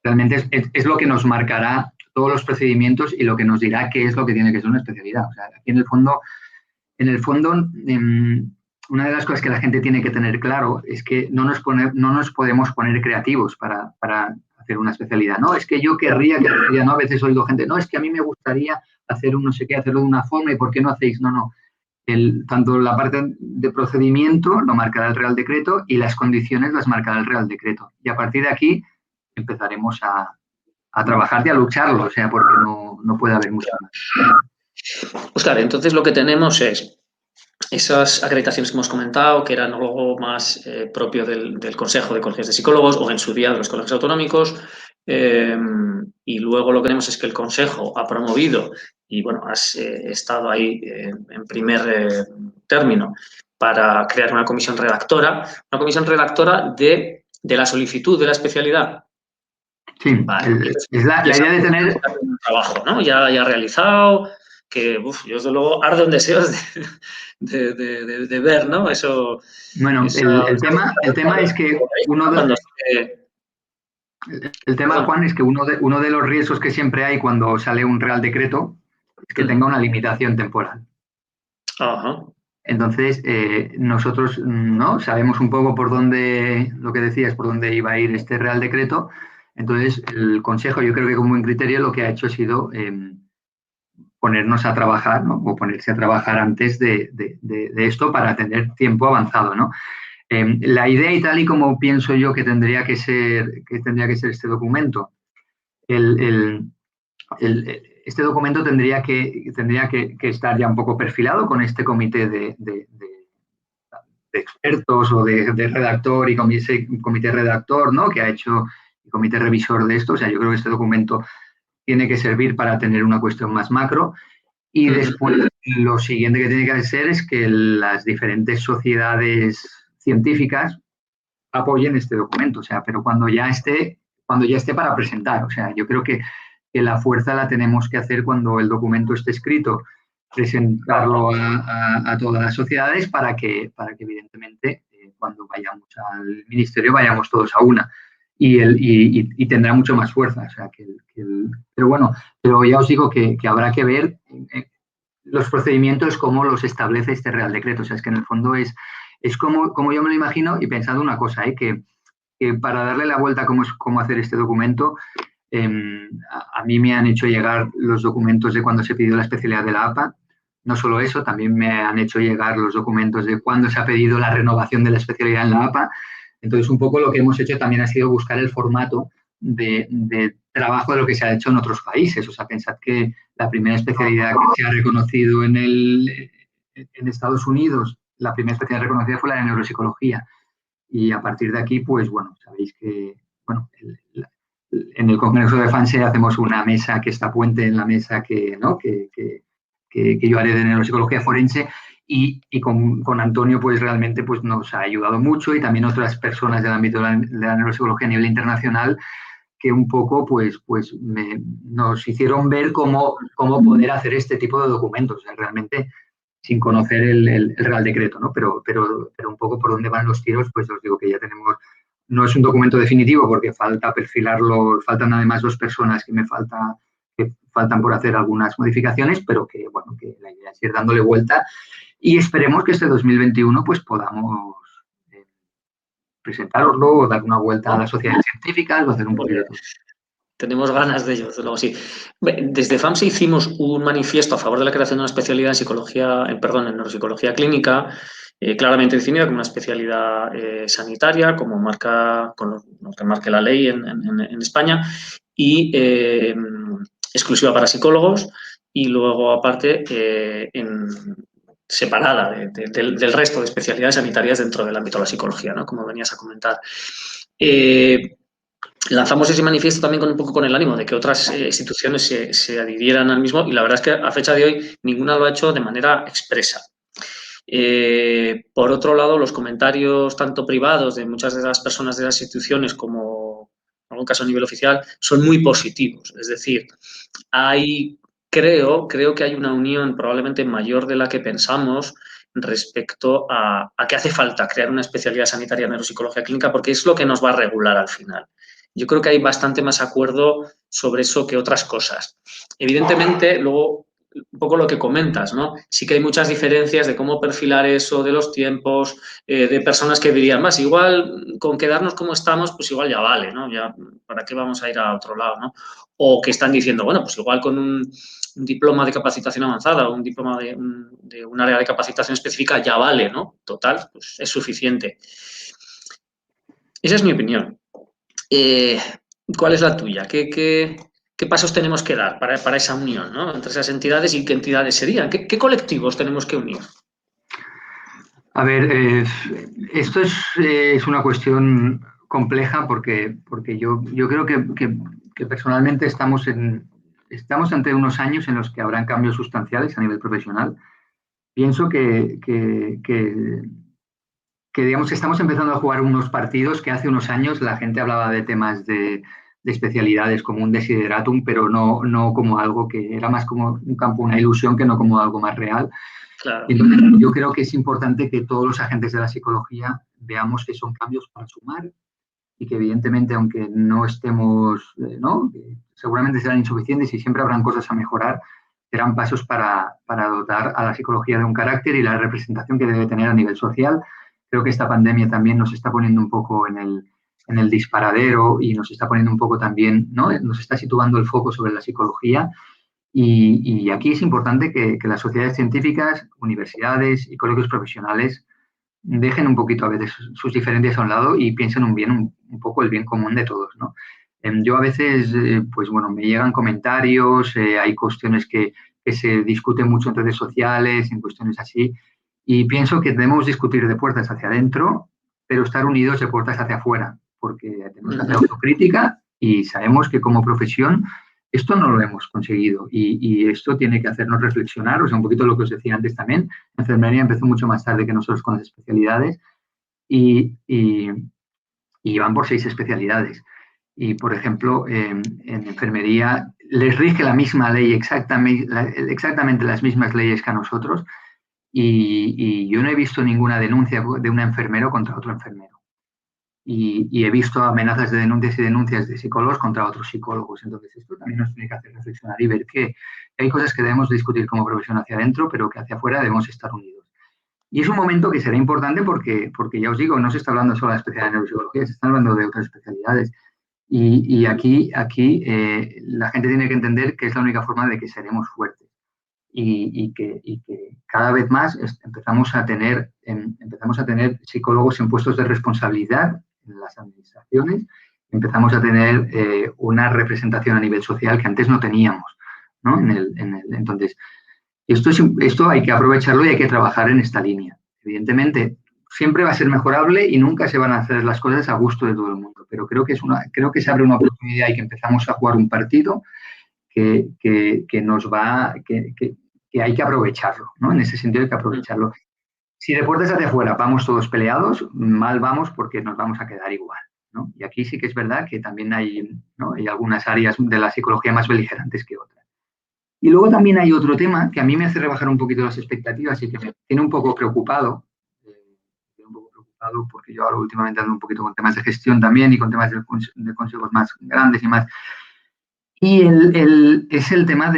es lo que nos marcará todos los procedimientos y lo que nos dirá qué es lo que tiene que ser una especialidad. O sea, aquí en el fondo, una de las cosas que la gente tiene que tener claro es que no nos podemos poner creativos para hacer una especialidad. No, es que yo querría, ¿no? A veces oigo gente, no, es que a mí me gustaría hacer un no sé qué, hacerlo de una forma, ¿y por qué no hacéis? No. Tanto la parte de procedimiento lo marcará el Real Decreto y las condiciones las marcará el Real Decreto. Y a partir de aquí empezaremos a trabajar y a lucharlo, o sea, porque no puede haber mucho más. Pues claro, entonces lo que tenemos es esas acreditaciones que hemos comentado, que eran algo más propio del Consejo de Colegios de Psicólogos o en su día de los colegios autonómicos, y luego lo que tenemos es que el Consejo ha promovido, y bueno, has estado ahí en primer término, para crear una comisión redactora de la solicitud de la especialidad. Sí, vale. es la idea de tener un trabajo, ¿no? Ya realizado, que yo desde luego ardo en deseos de ver, ¿no? Eso. Bueno, el tema es que el tema, Juan, es que uno de los riesgos que siempre hay cuando sale un Real Decreto es que tenga una limitación temporal. Ajá. Entonces, nosotros no sabemos un poco por dónde, lo que decías, por dónde iba a ir este Real Decreto. Entonces, el Consejo, yo creo que con buen criterio, lo que ha hecho ha sido ponernos a trabajar, ¿no? O ponerse a trabajar antes de esto para tener tiempo avanzado, ¿no? La idea y tal y como pienso yo que tendría que ser este documento, este documento tendría que estar ya un poco perfilado con este comité de expertos o de redactor y comité redactor, ¿no? Que ha hecho el comité revisor de esto. O sea, yo creo que este documento tiene que servir para tener una cuestión más macro. Y después lo siguiente que tiene que hacer es que las diferentes sociedades científicas apoyen este documento, o sea, pero cuando ya esté para presentar. O sea, yo creo que la fuerza la tenemos que hacer cuando el documento esté escrito, presentarlo a todas las sociedades para que evidentemente, cuando vayamos al ministerio vayamos todos a una. Y tendrá mucho más fuerza. O sea, pero bueno, pero ya os digo que habrá que ver los procedimientos, cómo los establece este Real Decreto. O sea, es que en el fondo es como yo me lo imagino, y pensando una cosa, que para darle la vuelta a cómo hacer este documento, a mí me han hecho llegar los documentos de cuando se pidió la especialidad de la APA. No solo eso, también me han hecho llegar los documentos de cuando se ha pedido la renovación de la especialidad en la APA. Entonces, un poco lo que hemos hecho también ha sido buscar el formato de trabajo de lo que se ha hecho en otros países. O sea, pensad que la primera especialidad que se ha reconocido en Estados Unidos, la primera especialidad reconocida fue la de neuropsicología. Y a partir de aquí, pues bueno, sabéis que, bueno, en el Congreso de FANSE hacemos una mesa que está puente en la mesa ¿no? que yo haré de neuropsicología forense, y con Antonio pues realmente pues nos ha ayudado mucho, y también otras personas del ámbito de la neuropsicología a nivel internacional, que un poco pues nos hicieron ver cómo poder hacer este tipo de documentos. O sea, realmente sin conocer el Real Decreto, ¿no? Pero un poco por dónde van los tiros, pues os digo que ya tenemos. No es un documento definitivo porque falta perfilarlo, faltan además 2 personas que faltan por hacer algunas modificaciones, pero que, bueno, que la idea es ir dándole vuelta, y esperemos que este 2021 pues podamos presentarlo o dar una vuelta a las sociedades científicas o hacer un poquito de todo. Tenemos ganas de ello, desde luego sí. Desde FAMSE hicimos un manifiesto a favor de la creación de una especialidad en psicología, en neuropsicología clínica, claramente definida como una especialidad sanitaria, como marca, con lo que marque la ley en España, y exclusiva para psicólogos, y luego aparte separada del resto de especialidades sanitarias dentro del ámbito de la psicología, ¿no? Como venías a comentar. Lanzamos ese manifiesto también un poco con el ánimo de que otras instituciones se adhirieran al mismo, y la verdad es que a fecha de hoy ninguna lo ha hecho de manera expresa. Por otro lado, los comentarios tanto privados de muchas de las personas de las instituciones como en algún caso a nivel oficial son muy positivos. Es decir, creo que hay una unión probablemente mayor de la que pensamos respecto a que hace falta crear una especialidad sanitaria en neuropsicología clínica, porque es lo que nos va a regular al final. Yo creo que hay bastante más acuerdo sobre eso que otras cosas. Evidentemente, luego, un poco lo que comentas, ¿no? Sí que hay muchas diferencias de cómo perfilar eso, de los tiempos, de personas que dirían, más igual con quedarnos como estamos, pues igual ya vale, ¿no? Ya, ¿para qué vamos a ir a otro lado, no? O que están diciendo, bueno, pues igual con un diploma de capacitación avanzada o un diploma de un área de capacitación específica ya vale, ¿no? Total, pues es suficiente. Esa es mi opinión. ¿Cuál es la tuya? ¿Qué pasos tenemos que dar para esa unión, ¿no? Entre esas entidades, y qué entidades serían? ¿Qué colectivos tenemos que unir? A ver, esto es una cuestión compleja porque yo creo que personalmente estamos ante unos años en los que habrán cambios sustanciales a nivel profesional. Pienso que digamos que estamos empezando a jugar unos partidos que hace unos años la gente hablaba de temas de especialidades como un desideratum, pero no como algo que era más como un campo, una ilusión, que no como algo más real. Claro. Entonces, yo creo que es importante que todos los agentes de la psicología veamos que son cambios para sumar, y que evidentemente, aunque no estemos, ¿no? Seguramente serán insuficientes y siempre habrán cosas a mejorar, serán pasos para dotar a la psicología de un carácter y la representación que debe tener a nivel social. Creo que esta pandemia también nos está poniendo un poco en el disparadero, y nos está poniendo un poco también, ¿no? Nos está situando el foco sobre la psicología. Y aquí es importante que las sociedades científicas, universidades y colegios profesionales dejen un poquito a veces sus diferencias a un lado y piensen un poco el bien común de todos, ¿no? Yo a veces, pues bueno, me llegan comentarios, hay cuestiones que se discuten mucho en redes sociales, en cuestiones así, Y pienso que debemos discutir de puertas hacia adentro, pero estar unidos de puertas hacia afuera, porque tenemos que hacer autocrítica y sabemos que como profesión esto no lo hemos conseguido y esto tiene que hacernos reflexionar, o sea, un poquito lo que os decía antes también, la enfermería empezó mucho más tarde que nosotros con las especialidades y van por 6 especialidades. Y, por ejemplo, en enfermería les rige la misma ley, exactamente las mismas leyes que a nosotros, y yo no he visto ninguna denuncia de un enfermero contra otro enfermero. Y he visto amenazas de denuncias y denuncias de psicólogos contra otros psicólogos. Entonces, esto también nos tiene que hacer reflexionar y ver que hay cosas que debemos discutir como profesión hacia adentro, pero que hacia afuera debemos estar unidos. Y es un momento que será importante porque ya os digo, no se está hablando solo de la especialidad de neuropsicología, se está hablando de otras especialidades. Y aquí la gente tiene que entender que es la única forma de que seremos fuertes y que cada vez más empezamos a tener psicólogos en puestos de responsabilidad en las administraciones, empezamos a tener una representación a nivel social que antes no teníamos, ¿no? Entonces, esto hay que aprovecharlo y hay que trabajar en esta línea. Evidentemente, siempre va a ser mejorable y nunca se van a hacer las cosas a gusto de todo el mundo, pero creo que se abre una oportunidad y que empezamos a jugar un partido que nos va, que hay que aprovecharlo, ¿no? En ese sentido hay que aprovecharlo. Si de puertas hacia afuera vamos todos peleados, mal vamos porque nos vamos a quedar igual, ¿no? Y aquí sí que es verdad que también hay, ¿no? Hay algunas áreas de la psicología más beligerantes que otras. Y luego también hay otro tema que a mí me hace rebajar un poquito las expectativas y que me tiene un poco preocupado, porque yo ahora últimamente ando un poquito con temas de gestión también y con temas de consejos más grandes y más. Y es el tema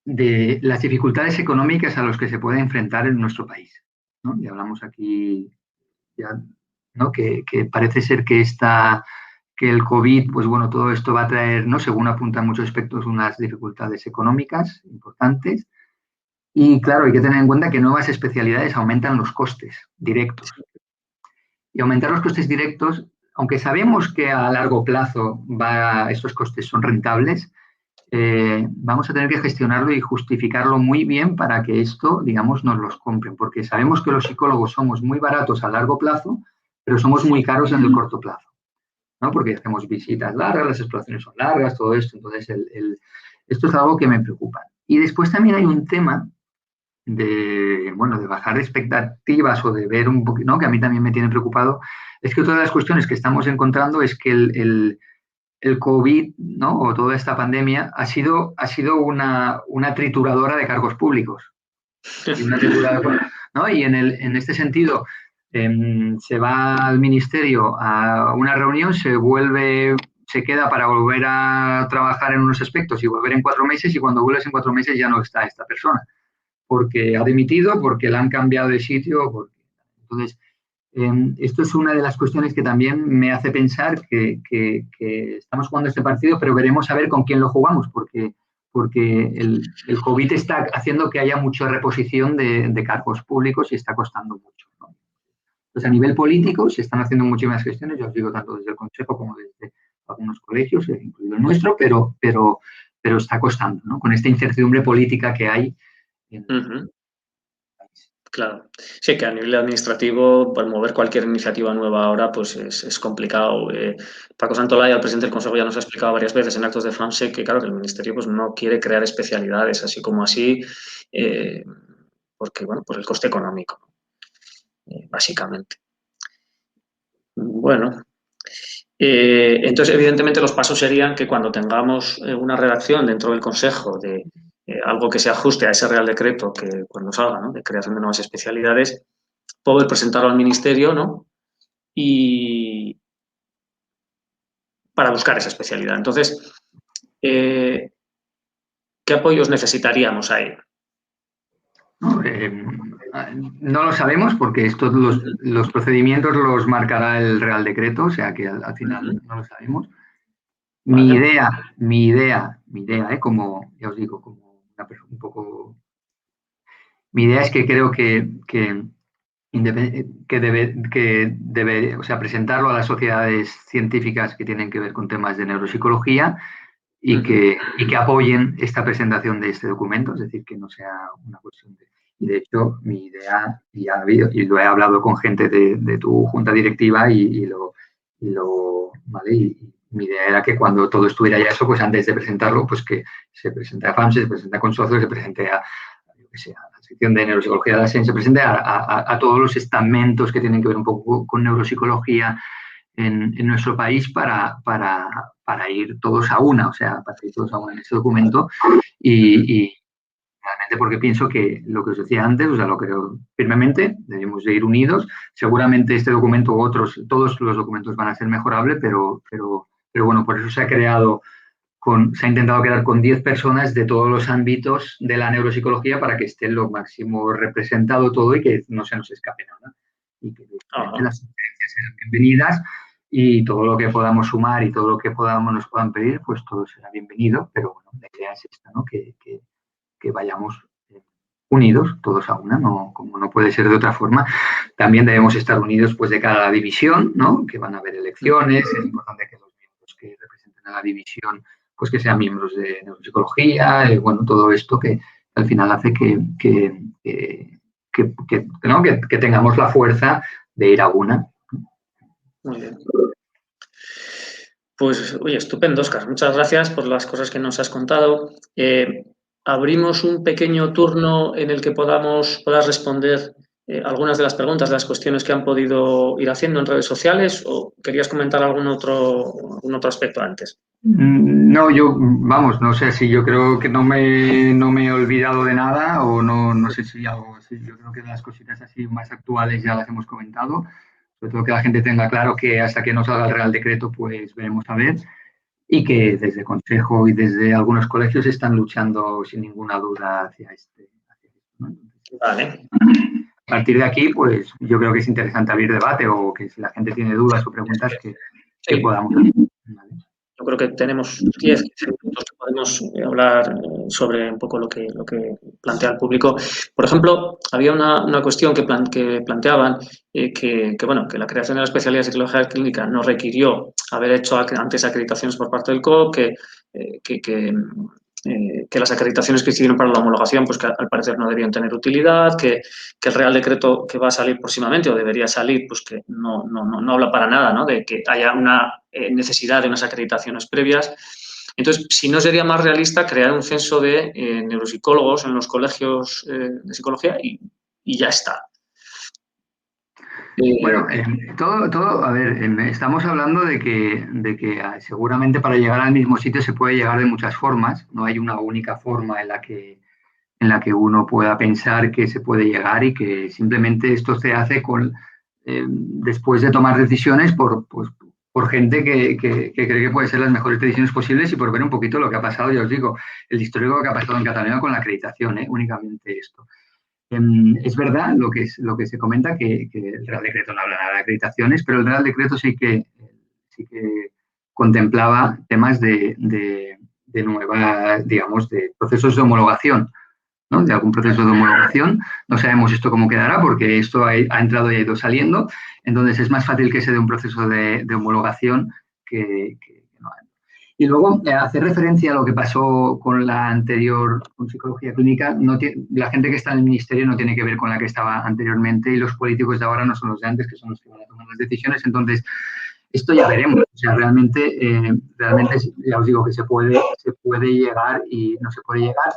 de las dificultades económicas a las que se puede enfrentar en nuestro país, ¿no? Y hablamos aquí ya, ¿no? Que parece ser que el COVID, pues bueno, todo esto va a traer, ¿no? Según apuntan muchos aspectos, unas dificultades económicas importantes. Y claro, hay que tener en cuenta que nuevas especialidades aumentan los costes directos. Y aumentar los costes directos, aunque sabemos que a largo plazo estos costes son rentables, vamos a tener que gestionarlo y justificarlo muy bien para que esto, digamos, nos los compren, porque sabemos que los psicólogos somos muy baratos a largo plazo, pero somos muy caros en el corto plazo, ¿no? Porque hacemos visitas largas, las exploraciones son largas, todo esto, entonces esto es algo que me preocupa. Y después también hay un tema de bajar expectativas o de ver un poquito, ¿no? Que a mí también me tiene preocupado, es que otra de las cuestiones que estamos encontrando es que el COVID, ¿no? O toda esta pandemia ha sido una trituradora de cargos públicos. Y una trituradora, ¿no? Y en este sentido, se va al ministerio a una reunión, se queda para volver a trabajar en unos aspectos y volver en 4 meses, y cuando vuelves en 4 meses ya no está esta persona, porque ha dimitido, porque la han cambiado de sitio. Entonces, esto es una de las cuestiones que también me hace pensar que estamos jugando este partido, pero veremos a ver con quién lo jugamos, porque el COVID está haciendo que haya mucha reposición de cargos públicos y está costando mucho, ¿no? Pues a nivel político se están haciendo muchísimas gestiones, yo os digo, tanto desde el Consejo como desde algunos colegios, incluido el nuestro, pero está costando, ¿no? Con esta incertidumbre política que hay en el país. Claro. Sí, que a nivel administrativo, por mover cualquier iniciativa nueva ahora, pues es complicado. Paco Santolaya, el presidente del Consejo, ya nos ha explicado varias veces en actos de FAMSE que, claro, que el Ministerio pues, no quiere crear especialidades así como así, porque, bueno, por el coste económico, básicamente. Bueno, entonces, evidentemente, los pasos serían que cuando tengamos una redacción dentro del Consejo de algo que se ajuste a ese Real Decreto que cuando salga, ¿no? De creación de nuevas especialidades, poder presentarlo al Ministerio, ¿no? Y para buscar esa especialidad. Entonces, ¿qué apoyos necesitaríamos ahí? No, no lo sabemos porque estos los procedimientos los marcará el Real Decreto, o sea que al final no lo sabemos. Vale. Mi idea, como ya os digo, como una persona un poco. Mi idea es que creo que debe, o sea, presentarlo a las sociedades científicas que tienen que ver con temas de neuropsicología y que apoyen esta presentación de este documento, es decir, que no sea una cuestión de. Y de hecho, mi idea, y lo he hablado con gente de tu junta directiva ¿vale? Y mi idea era que cuando todo estuviera ya eso, pues antes de presentarlo, pues que se presente a FAMS, se presente a Consorcio, se presente yo que sé, a la sección de neuropsicología de la SEN, se presente a todos los estamentos que tienen que ver un poco con neuropsicología en nuestro país para ir todos a una, o sea, para ir todos a una en este documento y realmente porque pienso que lo que os decía antes, o sea, lo creo firmemente, debemos de ir unidos. Seguramente este documento u otros, todos los documentos van a ser mejorables, pero bueno, por eso se ha intentado quedar con 10 personas de todos los ámbitos de la neuropsicología para que esté lo máximo representado todo y que no se nos escape nada. Y que las sugerencias sean bienvenidas y todo lo que podamos sumar y todo lo que nos puedan pedir, pues todo será bienvenido. Pero bueno, la idea es esta, ¿no? Que vayamos unidos, todos a una, no, como no puede ser de otra forma. También debemos estar unidos pues de cada división, ¿no? Que van a haber elecciones, es importante que los miembros que representen a la división pues que sean miembros de neuropsicología, bueno, todo esto que al final hace ¿no? que tengamos la fuerza de ir a una. Muy bien. Pues, oye, estupendo, Óscar. Muchas gracias por las cosas que nos has contado. Abrimos un pequeño turno en el que puedas responder algunas de las preguntas, de las cuestiones que han podido ir haciendo en redes sociales, o querías comentar algún otro aspecto antes. No, vamos, no sé si yo creo que no me he olvidado de nada o no sé si algo así. Yo creo que las cositas así más actuales ya las hemos comentado. Sobre todo que la gente tenga claro que hasta que no salga el Real Decreto, pues veremos a ver. Y que desde Consejo y desde algunos colegios están luchando sin ninguna duda hacia esto, ¿no? Vale. A partir de aquí, pues yo creo que es interesante abrir debate o que si la gente tiene dudas o preguntas que podamos hacer. ¿Vale? Yo creo que tenemos 10, 15 minutos que podemos hablar sobre un poco lo que plantea el público. Por ejemplo, había una cuestión que planteaban que la creación de la especialidad de psicología clínica no requirió haber hecho antes acreditaciones por parte del COP, que las acreditaciones que sirvieron para la homologación, pues que al parecer no debían tener utilidad, que el Real Decreto que va a salir próximamente o debería salir, pues que no habla para nada, ¿no? De que haya una necesidad de unas acreditaciones previas. Entonces, si no sería más realista crear un censo de neuropsicólogos en los colegios de psicología y ya está. Bueno, todo, a ver, estamos hablando de que seguramente para llegar al mismo sitio se puede llegar de muchas formas, no hay una única forma en la que uno pueda pensar que se puede llegar y que simplemente esto se hace después de tomar decisiones por gente que cree que puede ser las mejores decisiones posibles y por ver un poquito lo que ha pasado, ya os digo, el histórico que ha pasado en Cataluña con la acreditación, únicamente esto. Es verdad lo que se comenta, que el Real Decreto no habla nada de acreditaciones, pero el Real Decreto sí que contemplaba temas de nueva, digamos, de procesos de homologación, ¿no? De algún proceso de homologación. No sabemos esto cómo quedará porque esto ha entrado y ha ido saliendo. Entonces es más fácil que se dé un proceso de homologación que no hay. Y luego, hacer referencia a lo que pasó con la anterior, con psicología clínica, la gente que está en el ministerio no tiene que ver con la que estaba anteriormente y los políticos de ahora no son los de antes, que son los que van a tomar las decisiones. Entonces, esto ya veremos. O sea, realmente ya os digo que se puede llegar y no se puede llegar.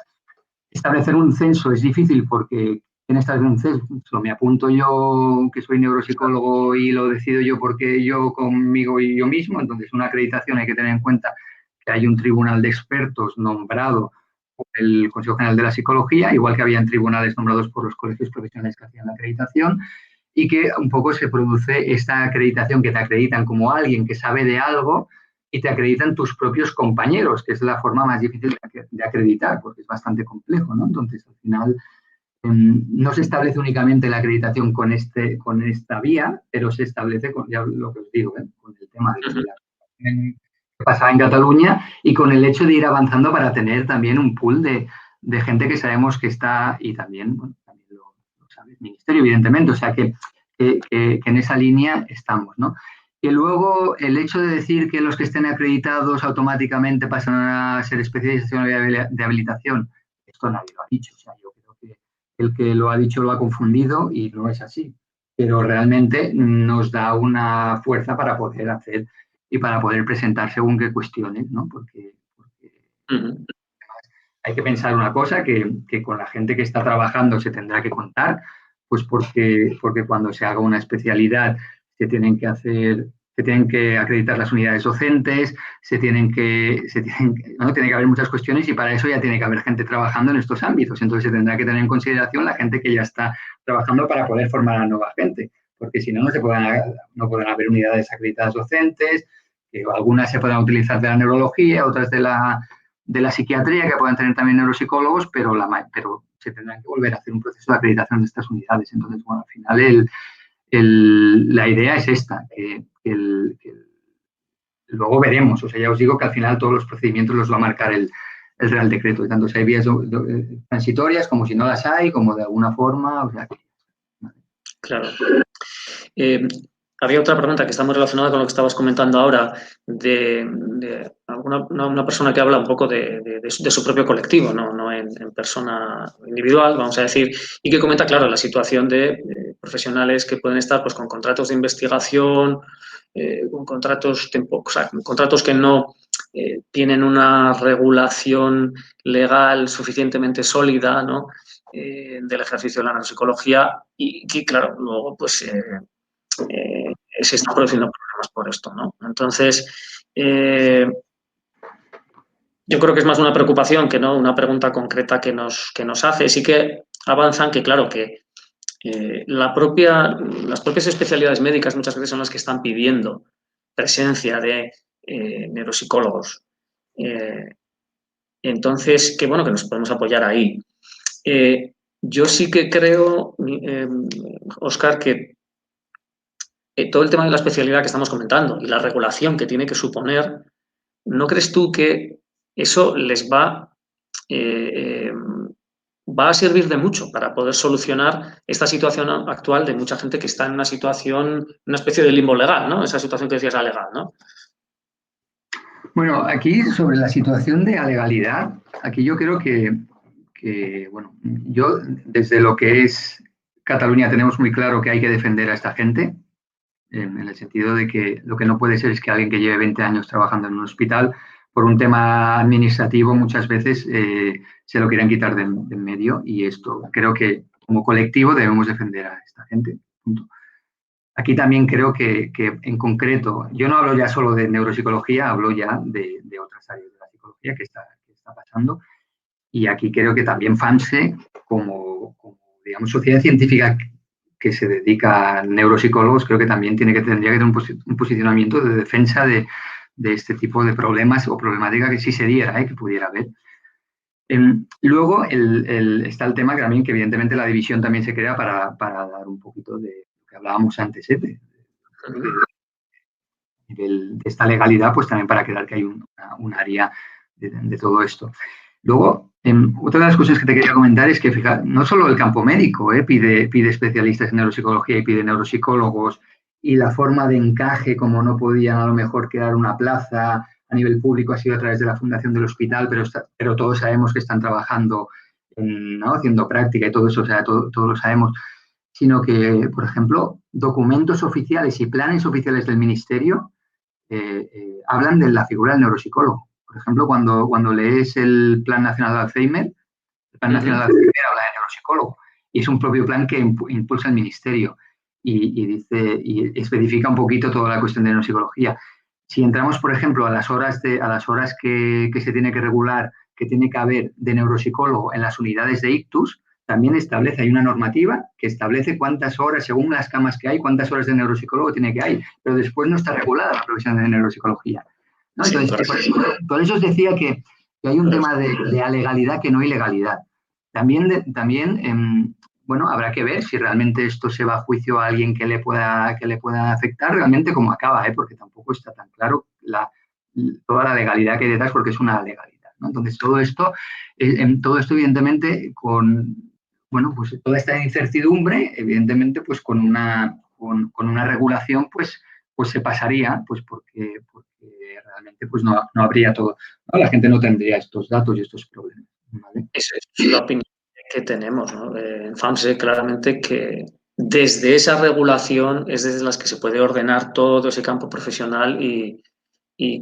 Establecer un censo es difícil porque ¿quién establece un censo? Me apunto yo, que soy neuropsicólogo, y lo decido yo porque yo conmigo y yo mismo. Entonces, una acreditación hay que tener en cuenta que hay un tribunal de expertos nombrado por el Consejo General de la Psicología, igual que habían tribunales nombrados por los colegios profesionales que hacían la acreditación, y que un poco se produce esta acreditación que te acreditan como alguien que sabe de algo y te acreditan tus propios compañeros, que es la forma más difícil de acreditar, porque es bastante complejo, ¿no? Entonces, al final, no se establece únicamente la acreditación con esta vía, pero se establece, ya lo que os digo, con el tema de la que pasaba en Cataluña y con el hecho de ir avanzando para tener también un pool de gente que sabemos que está, y también, bueno, también lo sabe el Ministerio, evidentemente, o sea que en esa línea estamos, ¿no? Y luego el hecho de decir que los que estén acreditados automáticamente pasan a ser especialización de habilitación, esto nadie lo ha dicho. O sea, yo creo que el que lo ha dicho lo ha confundido y no es así. Pero realmente nos da una fuerza para poder hacer y para poder presentar según qué cuestiones, ¿no? Porque hay que pensar una cosa, que con la gente que está trabajando se tendrá que contar, pues porque cuando se haga una especialidad se tienen que hacer, se tienen que acreditar las unidades docentes, ¿no? Tiene que haber muchas cuestiones y para eso ya tiene que haber gente trabajando en estos ámbitos. Entonces se tendrá que tener en consideración la gente que ya está trabajando para poder formar a nueva gente, porque si no, no podrán haber unidades acreditadas docentes, que algunas se podrán utilizar de la neurología, otras de la psiquiatría, que pueden tener también neuropsicólogos, pero se tendrán que volver a hacer un proceso de acreditación de estas unidades. Entonces, bueno, al final la idea es esta, luego veremos. O sea, ya os digo que al final todos los procedimientos los va a marcar el Real Decreto, tanto si hay vías transitorias como si no las hay, como de alguna forma. O sea, ¿vale? Claro. Había otra pregunta que está muy relacionada con lo que estabas comentando ahora, de una persona que habla un poco de su propio colectivo, no en persona individual, vamos a decir, y que comenta, claro, la situación de profesionales que pueden estar pues, con contratos de investigación, con contratos que no tienen una regulación legal suficientemente sólida, ¿no? Del ejercicio de la neuropsicología y que, claro, luego pues se están produciendo problemas por esto, ¿no? Entonces, yo creo que es más una preocupación que no una pregunta concreta que nos hace. Sí que avanzan que, claro, que las propias especialidades médicas muchas veces son las que están pidiendo presencia de neuropsicólogos. Entonces, que bueno, que nos podemos apoyar ahí. Yo sí que creo, Óscar, que todo el tema de la especialidad que estamos comentando y la regulación que tiene que suponer, ¿no crees tú que eso les va a servir de mucho para poder solucionar esta situación actual de mucha gente que está en una situación, una especie de limbo legal, ¿no? Esa situación que decías, la legal, ¿no? Bueno, aquí sobre la situación de alegalidad, aquí yo creo bueno, yo desde lo que es Cataluña tenemos muy claro que hay que defender a esta gente, en el sentido de que lo que no puede ser es que alguien que lleve 20 años trabajando en un hospital, por un tema administrativo, muchas veces se lo quieran quitar de en medio, y esto creo que como colectivo debemos defender a esta gente. Punto. Aquí también creo que en concreto, yo no hablo ya solo de neuropsicología, hablo ya de otras áreas de la psicología que está pasando, y aquí creo que también FAMSE, como digamos, sociedad científica que se dedica a neuropsicólogos, creo que también tendría que tener un posicionamiento de defensa de este tipo de problemas o problemática que sí se diera, que pudiera haber. Luego está el tema que también, que evidentemente la división también se crea para dar un poquito de lo que hablábamos antes, de esta legalidad, pues también para crear que hay un área de todo esto. Luego, otra de las cosas que te quería comentar es que, fíjate, no solo el campo médico pide especialistas en neuropsicología y pide neuropsicólogos, y la forma de encaje, como no podían a lo mejor quedar una plaza a nivel público, ha sido a través de la fundación del hospital, pero todos sabemos que están trabajando, ¿no? Haciendo práctica y todo eso, o sea, todos lo sabemos, sino que, por ejemplo, documentos oficiales y planes oficiales del ministerio hablan de la figura del neuropsicólogo. Por ejemplo, cuando lees el Plan Nacional de Alzheimer, el Plan Nacional de Alzheimer habla de neuropsicólogo y es un propio plan que impulsa el ministerio y especifica un poquito toda la cuestión de neuropsicología. Si entramos, por ejemplo, a las horas que se tiene que regular, que tiene que haber de neuropsicólogo en las unidades de ictus, también hay una normativa que establece cuántas horas, según las camas que hay, cuántas horas de neuropsicólogo tiene que hay, pero después no está regulada la profesión de neuropsicología, ¿no? Sí, entonces, por eso os decía que hay un tema de alegalidad que no ilegalidad. También bueno, habrá que ver si realmente esto se va a juicio a alguien que le pueda afectar, realmente cómo acaba, porque tampoco está tan claro toda la legalidad que hay detrás, porque es una legalidad, ¿no? Entonces, todo esto evidentemente, bueno, pues toda esta incertidumbre, evidentemente, pues con una regulación, pues se pasaría, pues porque realmente pues no habría todo, ¿no? La gente no tendría estos datos y estos problemas, ¿vale? Esa es la opinión que tenemos, ¿no? En FAMSE claramente que desde esa regulación es desde las que se puede ordenar todo ese campo profesional y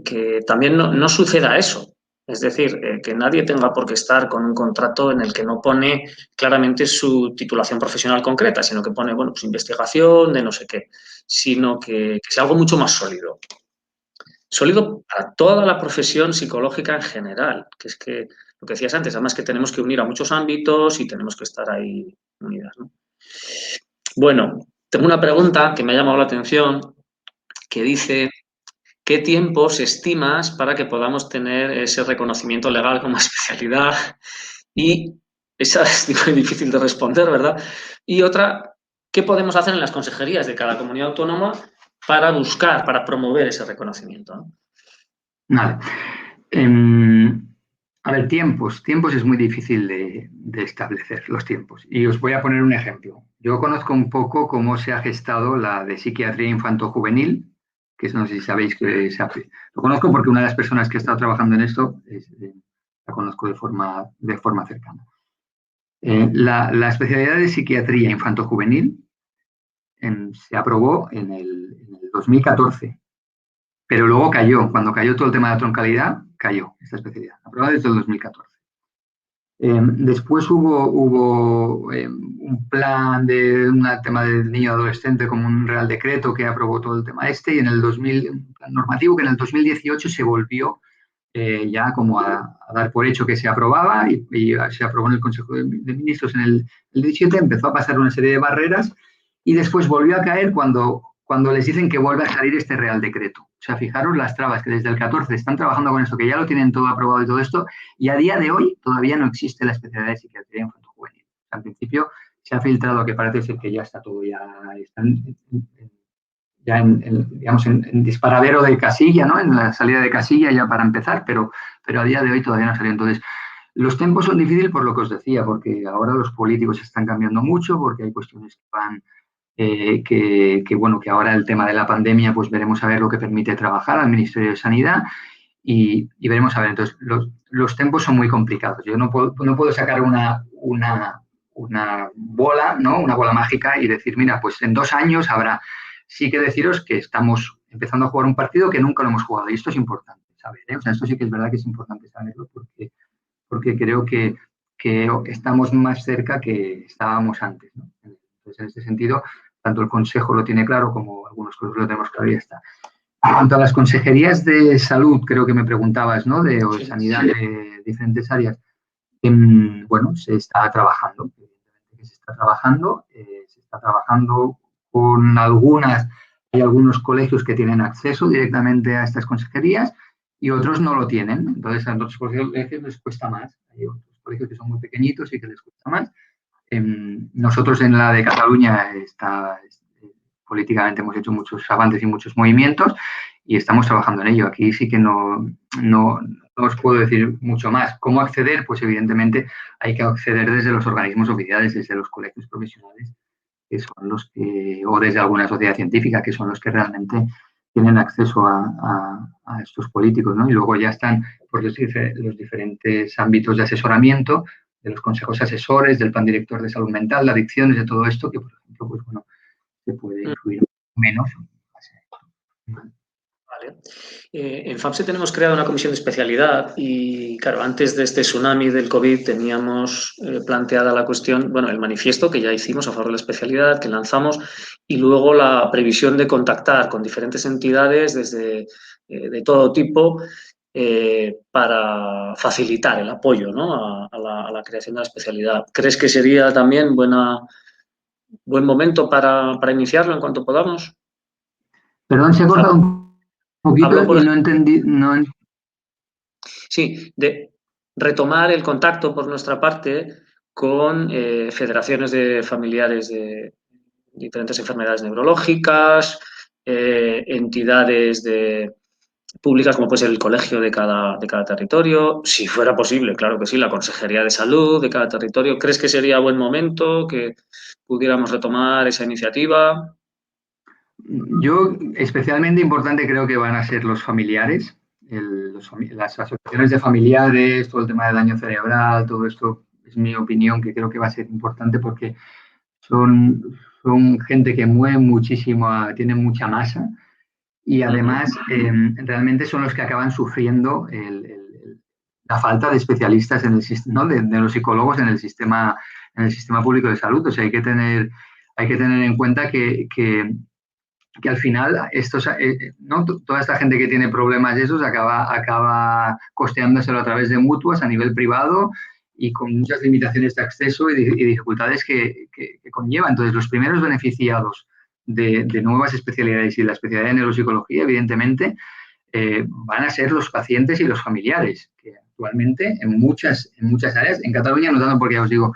que también no suceda eso. Es decir, que nadie tenga por qué estar con un contrato en el que no pone claramente su titulación profesional concreta, sino que pone, bueno, pues investigación de no sé qué, sino que sea algo mucho más sólido. Sólido para toda la profesión psicológica en general, que es que lo que decías antes, además que tenemos que unir a muchos ámbitos y tenemos que estar ahí unidas, ¿no? Bueno, tengo una pregunta que me ha llamado la atención, que dice, ¿qué tiempos estimas para que podamos tener ese reconocimiento legal como especialidad? Y esa es difícil de responder, ¿verdad? Y otra, ¿qué podemos hacer en las consejerías de cada comunidad autónoma para buscar, para promover ese reconocimiento, ¿no? Vale. A ver, tiempos es muy difícil de establecer los tiempos. Y os voy a poner un ejemplo. Yo conozco un poco cómo se ha gestado la de psiquiatría infanto-juvenil, que no sé si sabéis que se hace. Lo conozco porque una de las personas que ha estado trabajando en esto la conozco de forma cercana. La especialidad de psiquiatría infanto-juvenil se aprobó en el 2014. Pero luego cayó, cuando cayó todo el tema de la troncalidad, cayó esta especialidad, aprobada desde el 2014. Después hubo un plan de un tema del niño adolescente como un real decreto que aprobó todo el tema este y en el 2000, un plan normativo que en el 2018 se volvió ya como a dar por hecho que se aprobaba y se aprobó en el Consejo de Ministros en el 17, empezó a pasar una serie de barreras y después volvió a caer cuando les dicen que vuelve a salir este Real Decreto. O sea, fijaros las trabas que desde el 14 están trabajando con esto, que ya lo tienen todo aprobado y todo esto, y a día de hoy todavía no existe la especialidad de psiquiatría infanto-juvenil. O sea, al principio se ha filtrado que parece ser que ya está todo, digamos, en disparadero de casilla, ¿no? En la salida de casilla ya para empezar, pero a día de hoy todavía no salió. Entonces, los tiempos son difíciles por lo que os decía, porque ahora los políticos están cambiando mucho, porque hay cuestiones que van que ahora el tema de la pandemia, pues veremos a ver lo que permite trabajar al Ministerio de Sanidad y veremos a ver. Entonces, los tiempos son muy complicados. Yo no puedo sacar una bola, ¿no? Una bola mágica y decir, mira, pues en 2 años habrá. Sí que deciros que estamos empezando a jugar un partido que nunca lo hemos jugado y esto es importante saber, ¿eh? O sea, esto sí que es verdad que es importante saberlo porque creo que estamos más cerca que estábamos antes, ¿no? Entonces, en este sentido, tanto el Consejo lo tiene claro como algunos colegios lo tenemos claro y ya está. En cuanto a las consejerías de salud, creo que me preguntabas, ¿no? O de sanidad, de diferentes áreas. Bueno, se está trabajando, se está trabajando con hay algunos colegios que tienen acceso directamente a estas consejerías y otros no lo tienen. Entonces, a otros colegios les cuesta más. Hay otros colegios que son muy pequeñitos y que les cuesta más. Nosotros en la de Cataluña políticamente hemos hecho muchos avances y muchos movimientos y estamos trabajando en ello. Aquí sí que no os puedo decir mucho más. ¿Cómo acceder? Pues evidentemente hay que acceder desde los organismos oficiales, desde los colegios profesionales, que son los que, o desde alguna sociedad científica, que son los que realmente tienen acceso a estos políticos, ¿no? Y luego ya están por los diferentes ámbitos de asesoramiento, de los consejos asesores, del plan director de salud mental, de adicciones, de todo esto, que por ejemplo, pues bueno, se puede influir menos. Vale. En FAMSE tenemos creado una comisión de especialidad y, claro, antes de este tsunami del COVID teníamos planteada la cuestión, bueno, el manifiesto que ya hicimos a favor de la especialidad, que lanzamos, y luego la previsión de contactar con diferentes entidades de todo tipo para facilitar el apoyo, ¿no? a la creación de la especialidad. ¿Crees que sería también buen momento para iniciarlo en cuanto podamos? Perdón, se ha cortado un poquito Hablo y no entendí. Sí, de retomar el contacto por nuestra parte con federaciones de familiares de diferentes enfermedades neurológicas, entidades públicas como puede ser el colegio de cada territorio, si fuera posible, claro que sí, la consejería de salud de cada territorio. ¿Crees que sería buen momento que pudiéramos retomar esa iniciativa? Yo, especialmente importante, creo que van a ser los familiares, las asociaciones de familiares, todo el tema de daño cerebral, todo esto es mi opinión, que creo que va a ser importante porque son gente que mueve muchísimo, tienen mucha masa y además realmente son los que acaban sufriendo la falta de especialistas en el sistema, ¿no? de los psicólogos en el sistema público de salud. O sea, hay que tener en cuenta que al final ¿no? Toda esta gente que tiene problemas de esos acaba costeándoselo a través de mutuas a nivel privado y con muchas limitaciones de acceso y dificultades que conlleva. Entonces, los primeros beneficiados de nuevas especialidades y la especialidad de neuropsicología, evidentemente, van a ser los pacientes y los familiares, que actualmente en muchas áreas, en Cataluña no tanto porque ya os digo,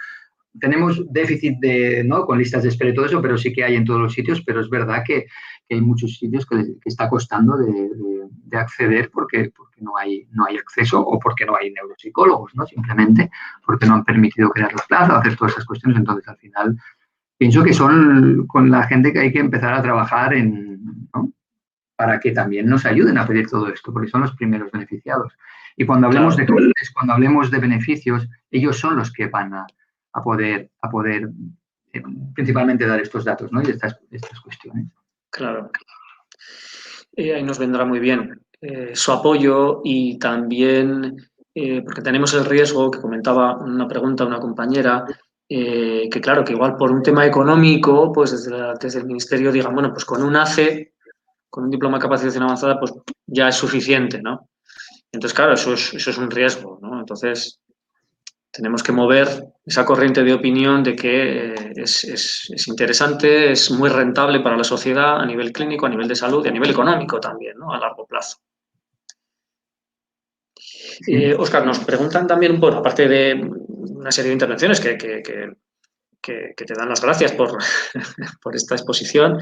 tenemos déficit ¿no? con listas de espera y todo eso, pero sí que hay en todos los sitios, pero es verdad que hay muchos sitios que está costando de acceder porque no hay acceso o porque no hay neuropsicólogos, ¿no? Simplemente porque no han permitido crear las plazas, hacer todas esas cuestiones. Entonces, al final, pienso que son con la gente que hay que empezar a trabajar ¿no? para que también nos ayuden a pedir todo esto, porque son los primeros beneficiados. Y cuando hablemos de costes, cuando hablemos de beneficios, ellos son los que van a poder principalmente dar estos datos, ¿no? Y estas cuestiones. Claro. Ahí nos vendrá muy bien su apoyo y también, porque tenemos el riesgo, que comentaba una pregunta una compañera, que claro, que igual por un tema económico, pues desde el Ministerio digan, bueno, pues con un ACE, con un diploma de capacitación avanzada, pues ya es suficiente, ¿no? Entonces, claro, eso es un riesgo, ¿no? Entonces, tenemos que mover esa corriente de opinión de que es interesante, es muy rentable para la sociedad a nivel clínico, a nivel de salud y a nivel económico también, ¿no? A largo plazo. Óscar, nos preguntan también, bueno, aparte de una serie de intervenciones que te dan las gracias por, por esta exposición,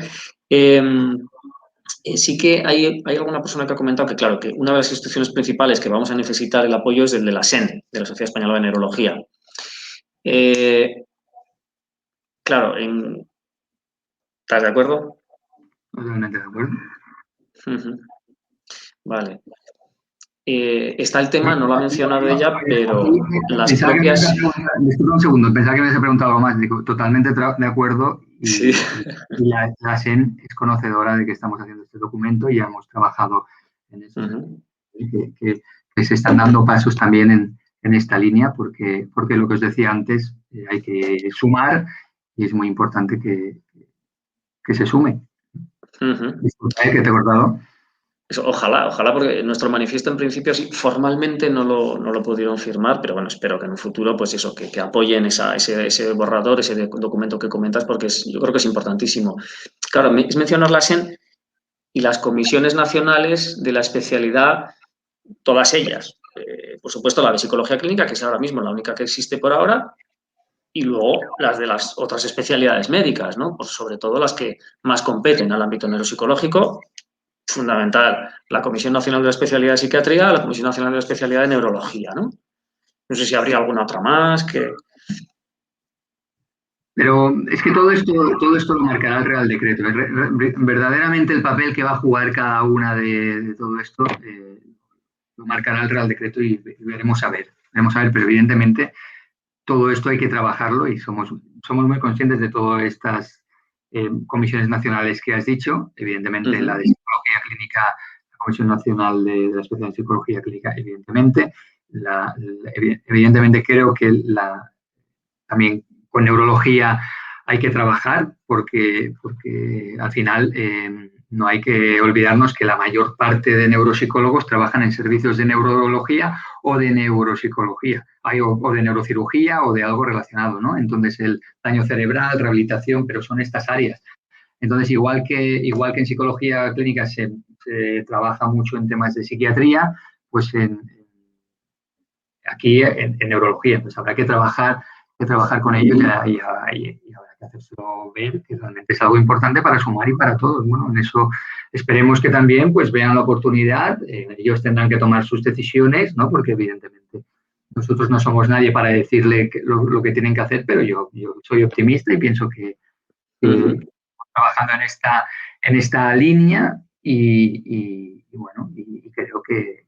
sí que hay alguna persona que ha comentado que, claro, que una de las instituciones principales que vamos a necesitar el apoyo es el de la SEN, de la Sociedad Española de Neurología. Claro, ¿estás de acuerdo? Totalmente de acuerdo. Vale. Está el tema, no lo ha mencionado ella, pero las Pensaba propias... Disculpa un segundo, pensaba que me habías preguntado algo más. Digo, totalmente de acuerdo Sí. y la SEN es conocedora de que estamos haciendo este documento y ya hemos trabajado en eso. Que se están dando pasos también en esta línea porque lo que os decía antes, hay que sumar y es muy importante que se sume. Disculpa, que te he cortado. Ojalá, porque nuestro manifiesto en principio sí, formalmente no lo pudieron firmar, pero bueno, espero que en un futuro, pues eso, que apoyen ese borrador, ese documento que comentas, porque yo creo que es importantísimo. Claro, es mencionar la SEN y las comisiones nacionales de la especialidad, todas ellas. Por supuesto, la de psicología clínica, que es ahora mismo la única que existe por ahora, y luego las de las otras especialidades médicas, ¿no? Pues sobre todo las que más competen al ámbito neuropsicológico, fundamental. La Comisión Nacional de la Especialidad de Psiquiatría, la Comisión Nacional de la Especialidad de Neurología, ¿no? No sé si habría alguna otra más que... Pero es que todo esto lo marcará el Real Decreto. Verdaderamente el papel que va a jugar cada una de todo esto lo marcará el Real Decreto y veremos a ver. Pero evidentemente todo esto hay que trabajarlo y somos muy conscientes de todas estas comisiones nacionales que has dicho. Evidentemente la de Psicología Clínica, la Comisión Nacional de la Especialidad de Psicología Clínica, evidentemente. Evidentemente creo que también con neurología hay que trabajar porque al final no hay que olvidarnos que la mayor parte de neuropsicólogos trabajan en servicios de neurología o de neuropsicología, o de neurocirugía o de algo relacionado, ¿no? Entonces el daño cerebral, rehabilitación, pero son estas áreas. Entonces, igual que en psicología clínica se trabaja mucho en temas de psiquiatría, pues aquí en neurología, pues habrá que trabajar con ellos y habrá que hacérselo ver que realmente es algo importante para sumar y para todos. Bueno, en eso esperemos que también pues vean la oportunidad, ellos tendrán que tomar sus decisiones, ¿no? Porque evidentemente nosotros no somos nadie para decirle lo que tienen que hacer, pero yo soy optimista y pienso que trabajando en esta línea y bueno, y creo que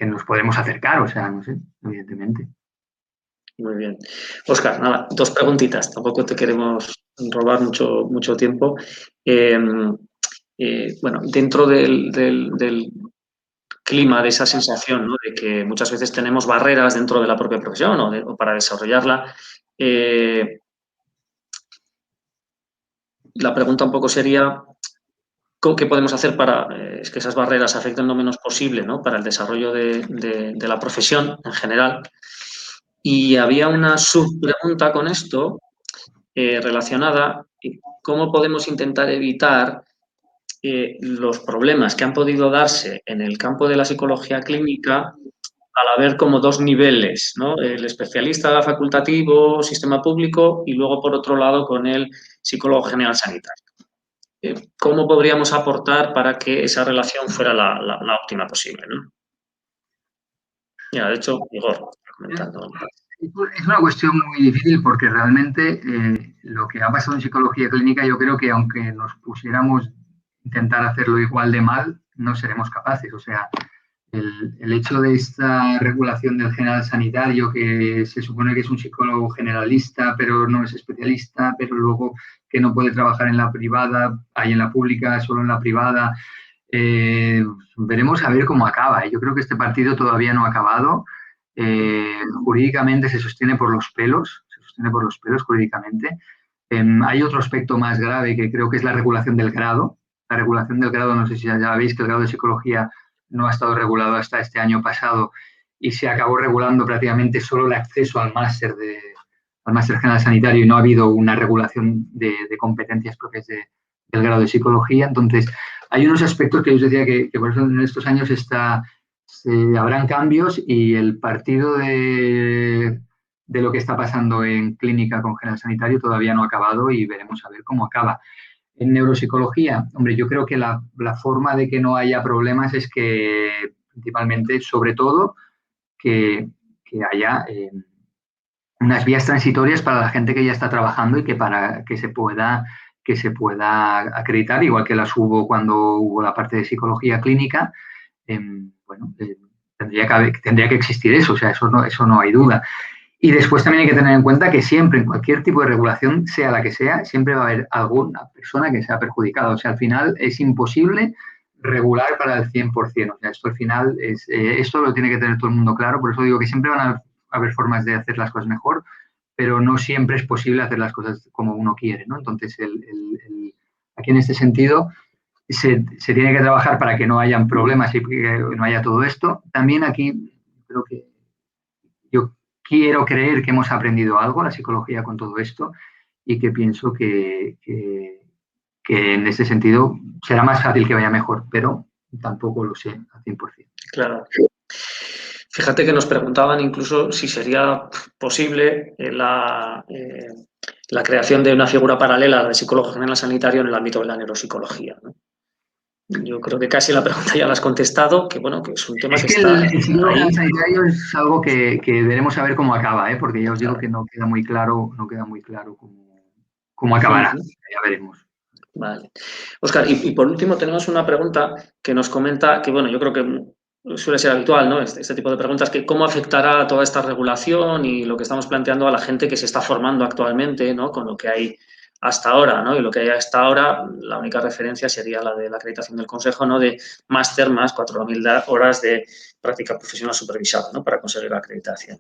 nos podemos acercar, o sea, no sé, evidentemente. Muy bien. Óscar, nada, 2 preguntitas, tampoco te queremos robar mucho tiempo. Eh, bueno, dentro del clima, de esa sensación, ¿no? De que muchas veces tenemos barreras dentro de la propia profesión o para desarrollarla, la pregunta un poco sería, ¿qué podemos hacer para que esas barreras afecten lo menos posible, ¿no? Para el desarrollo de la profesión en general? Y había una subpregunta con esto relacionada, ¿cómo podemos intentar evitar los problemas que han podido darse en el campo de la psicología clínica al haber como 2 niveles, ¿no? El especialista facultativo, sistema público, y luego, por otro lado, con el psicólogo general sanitario? ¿Cómo podríamos aportar para que esa relación fuera la óptima posible, ¿no? Mira, de hecho, Igor está comentando. Es una cuestión muy difícil porque realmente lo que ha pasado en psicología clínica, yo creo que aunque nos pusiéramos a intentar hacerlo igual de mal, no seremos capaces. O sea, el hecho de esta regulación del general sanitario, que se supone que es un psicólogo generalista, pero no es especialista, pero luego que no puede trabajar en la privada, hay en la pública, solo en la privada. Veremos a ver cómo acaba. Yo creo que este partido todavía no ha acabado. Jurídicamente se sostiene por los pelos, se sostiene por los pelos jurídicamente. Hay otro aspecto más grave que creo que es la regulación del grado. La regulación del grado, no sé si ya veis que el grado de psicología no ha estado regulado hasta este año pasado y se acabó regulando prácticamente solo el acceso al máster general sanitario y no ha habido una regulación de competencias propias del grado de psicología. Entonces, hay unos aspectos que yo os decía que por eso en estos años habrán cambios y el partido de lo que está pasando en clínica con general sanitario todavía no ha acabado y veremos a ver cómo acaba. En neuropsicología, hombre, yo creo que la forma de que no haya problemas es que, principalmente, sobre todo, que haya unas vías transitorias para la gente que ya está trabajando y que para que se pueda acreditar, igual que las hubo cuando hubo la parte de psicología clínica. Bueno, tendría que existir eso, o sea, eso no hay duda. Y después también hay que tener en cuenta que siempre, en cualquier tipo de regulación, sea la que sea, siempre va a haber alguna persona que sea perjudicada. O sea, al final es imposible regular para el 100%. O sea, esto al final esto lo tiene que tener todo el mundo claro. Por eso digo que siempre van a haber formas de hacer las cosas mejor, pero no siempre es posible hacer las cosas como uno quiere, ¿no? Entonces, aquí en este sentido, se tiene que trabajar para que no hayan problemas y que no haya todo esto. También aquí creo que yo quiero creer que hemos aprendido algo, la psicología, con todo esto y que pienso que en ese sentido será más fácil que vaya mejor, pero tampoco lo sé al 100%. Claro. Fíjate que nos preguntaban incluso si sería posible la creación de una figura paralela de psicólogo general sanitario en el ámbito de la neuropsicología, ¿no? Yo creo que casi la pregunta ya la has contestado, que bueno, que es un tema Es que que está el psicólogo ahí. sanitario es algo que veremos a ver cómo acaba, ¿eh? Porque ya os digo Claro. que no queda muy claro, cómo acabará. Ya veremos. Vale. Óscar, y por último tenemos una pregunta que nos comenta, que bueno, yo creo que suele ser habitual, ¿no? Este tipo de preguntas, que cómo afectará toda esta regulación y lo que estamos planteando a la gente que se está formando actualmente, ¿no? Con lo que hay hasta ahora, ¿no? Y lo que hay hasta ahora, la única referencia sería la de la acreditación del Consejo, ¿no? De máster más 4.000 horas de práctica profesional supervisada, ¿no? Para conseguir la acreditación.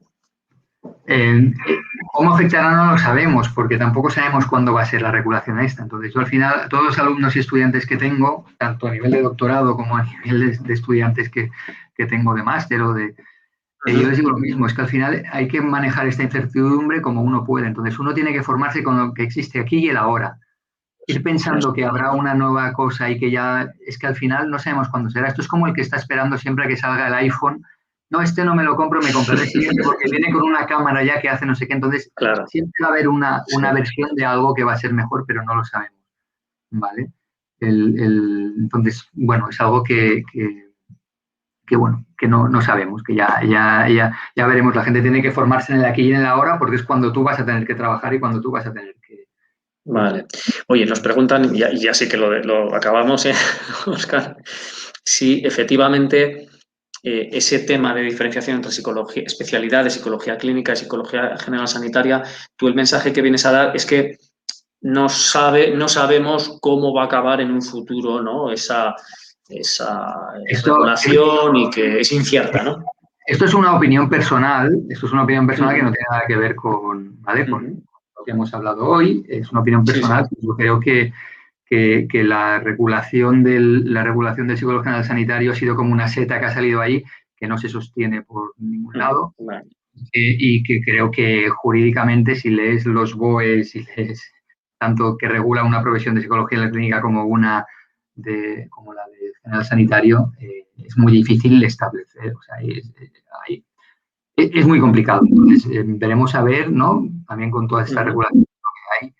¿Cómo afectará? No lo sabemos, porque tampoco sabemos cuándo va a ser la regulación esta. Entonces, yo al final, todos los alumnos y estudiantes que tengo, tanto a nivel de doctorado como a nivel de estudiantes que tengo de máster yo les digo lo mismo, es que al final hay que manejar esta incertidumbre como uno puede. Entonces, uno tiene que formarse con lo que existe aquí y el ahora. Ir pensando que habrá una nueva cosa y que ya es que al final no sabemos cuándo será. Esto es como el que está esperando siempre a que salga el iPhone. No, este no me lo compro, me compraré el siguiente porque viene con una cámara ya que hace no sé qué. Entonces, Claro. siempre va a haber una Sí. versión de algo que va a ser mejor, pero no lo sabemos. ¿Vale? Entonces, bueno, es algo bueno, que no sabemos, que ya veremos. La gente tiene que formarse en el aquí y en el ahora porque es cuando tú vas a tener que trabajar y cuando tú vas a tener que... Vale. Oye, nos preguntan, y ya sí que lo acabamos, Óscar, si efectivamente ese tema de diferenciación entre psicología, especialidad de psicología clínica y psicología general sanitaria, tú el mensaje que vienes a dar es que no sabemos cómo va a acabar en un futuro, ¿no? Esa Esto, regulación y que es incierta, ¿no? esto es una opinión personal, esto es una opinión personal que no Uh-huh. tiene nada que ver con, ¿vale? Con Uh-huh. lo que hemos hablado hoy, es una opinión Sí, sí. personal. Yo creo que la regulación del psicólogo general sanitario ha sido como una seta que ha salido ahí, que no se sostiene por ningún Uh-huh. lado, Vale. y que creo que jurídicamente, si lees los BOEs, si lees tanto que regula una profesión de psicología en la clínica como como la de general sanitario, es muy difícil establecer. O sea, es muy complicado. Entonces, veremos a ver, ¿no? También con todas estas Uh-huh. regulaciones que hay,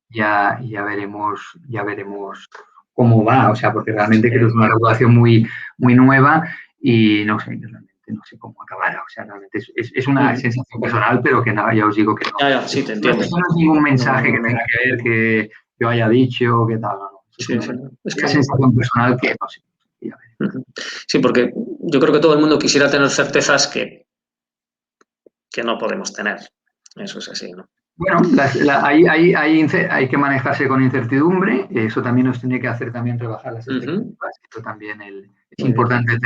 ya veremos cómo va. O sea, porque realmente creo que es una regulación muy nueva y no sé, realmente no sé cómo acabará. O sea, realmente es una Uh-huh. sensación personal, pero que nada, ya os digo que no. Ya, sí, te entiendo. No es ningún No, mensaje no, que no. tenga que ver que yo haya dicho, que tal, no. Es Sí, sí. Es una que sensación personal que no sé. Ya veremos. uh-huh. Sí, porque yo creo que todo el mundo quisiera tener certezas que no podemos tener. Eso es así, ¿no? Bueno, hay que manejarse con incertidumbre, eso también nos tiene que hacer también rebajar las Uh-huh. expectativas, esto también es Muy bien. importante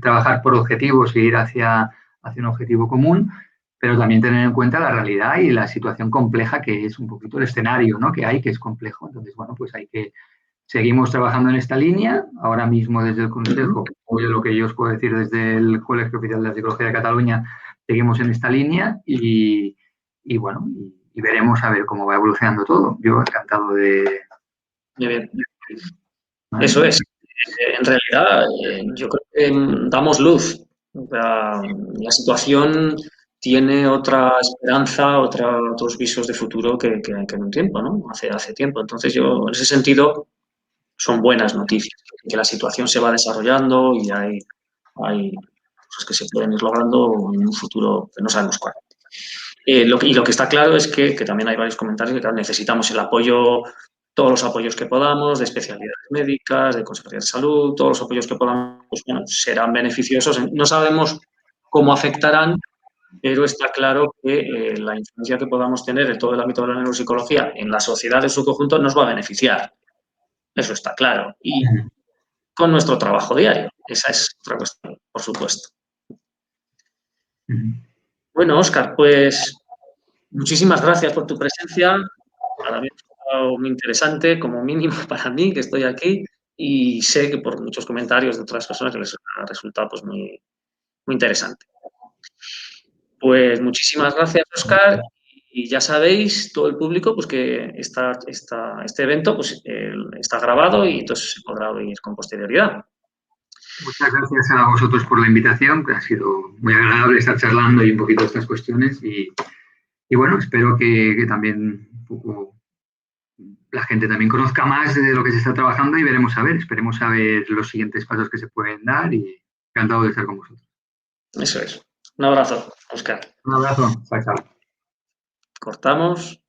trabajar por objetivos e ir hacia un objetivo común, pero también tener en cuenta la realidad y la situación compleja que es un poquito el escenario, ¿no? Que hay, que es complejo. Entonces, bueno, pues seguimos trabajando en esta línea, ahora mismo desde el Uh-huh. Consejo, o lo que yo os puedo decir desde el Colegio Oficial de la Psicología de Cataluña, seguimos en esta línea y bueno, y veremos a ver cómo va evolucionando todo. Yo encantado de... Muy bien. ¿Vale? Eso es. En realidad, yo creo que damos luz. O sea, la situación tiene otra esperanza, otros visos de futuro que en un tiempo, ¿no? Hace tiempo. Entonces, yo, en ese sentido, son buenas noticias, que la situación se va desarrollando y hay cosas que se pueden ir logrando en un futuro que no sabemos cuál. Y lo que está claro es que también hay varios comentarios que claro, necesitamos el apoyo, todos los apoyos que podamos, de especialidades médicas, de consejería de salud, todos los apoyos que podamos, pues, bueno, serán beneficiosos. No sabemos cómo afectarán, pero está claro que la influencia que podamos tener en todo el ámbito de la neuropsicología en la sociedad en su conjunto nos va a beneficiar. Eso está claro. Y con nuestro trabajo diario. Esa es otra cuestión, por supuesto. Bueno, Óscar, pues muchísimas gracias por tu presencia. Para mí ha sido muy interesante, como mínimo para mí, que estoy aquí, y sé que por muchos comentarios de otras personas que les ha resultado pues, muy interesante. Pues muchísimas gracias, Óscar, y ya sabéis, todo el público, pues que este evento pues, está grabado y entonces se podrá oír con posterioridad. Muchas gracias a vosotros por la invitación, que ha sido muy agradable estar charlando y un poquito de estas cuestiones y bueno, espero que también un poco la gente también conozca más de lo que se está trabajando y esperemos a ver los siguientes pasos que se pueden dar y encantado de estar con vosotros. Eso es. Un abrazo, Óscar. Un abrazo, chao, chao. Cortamos.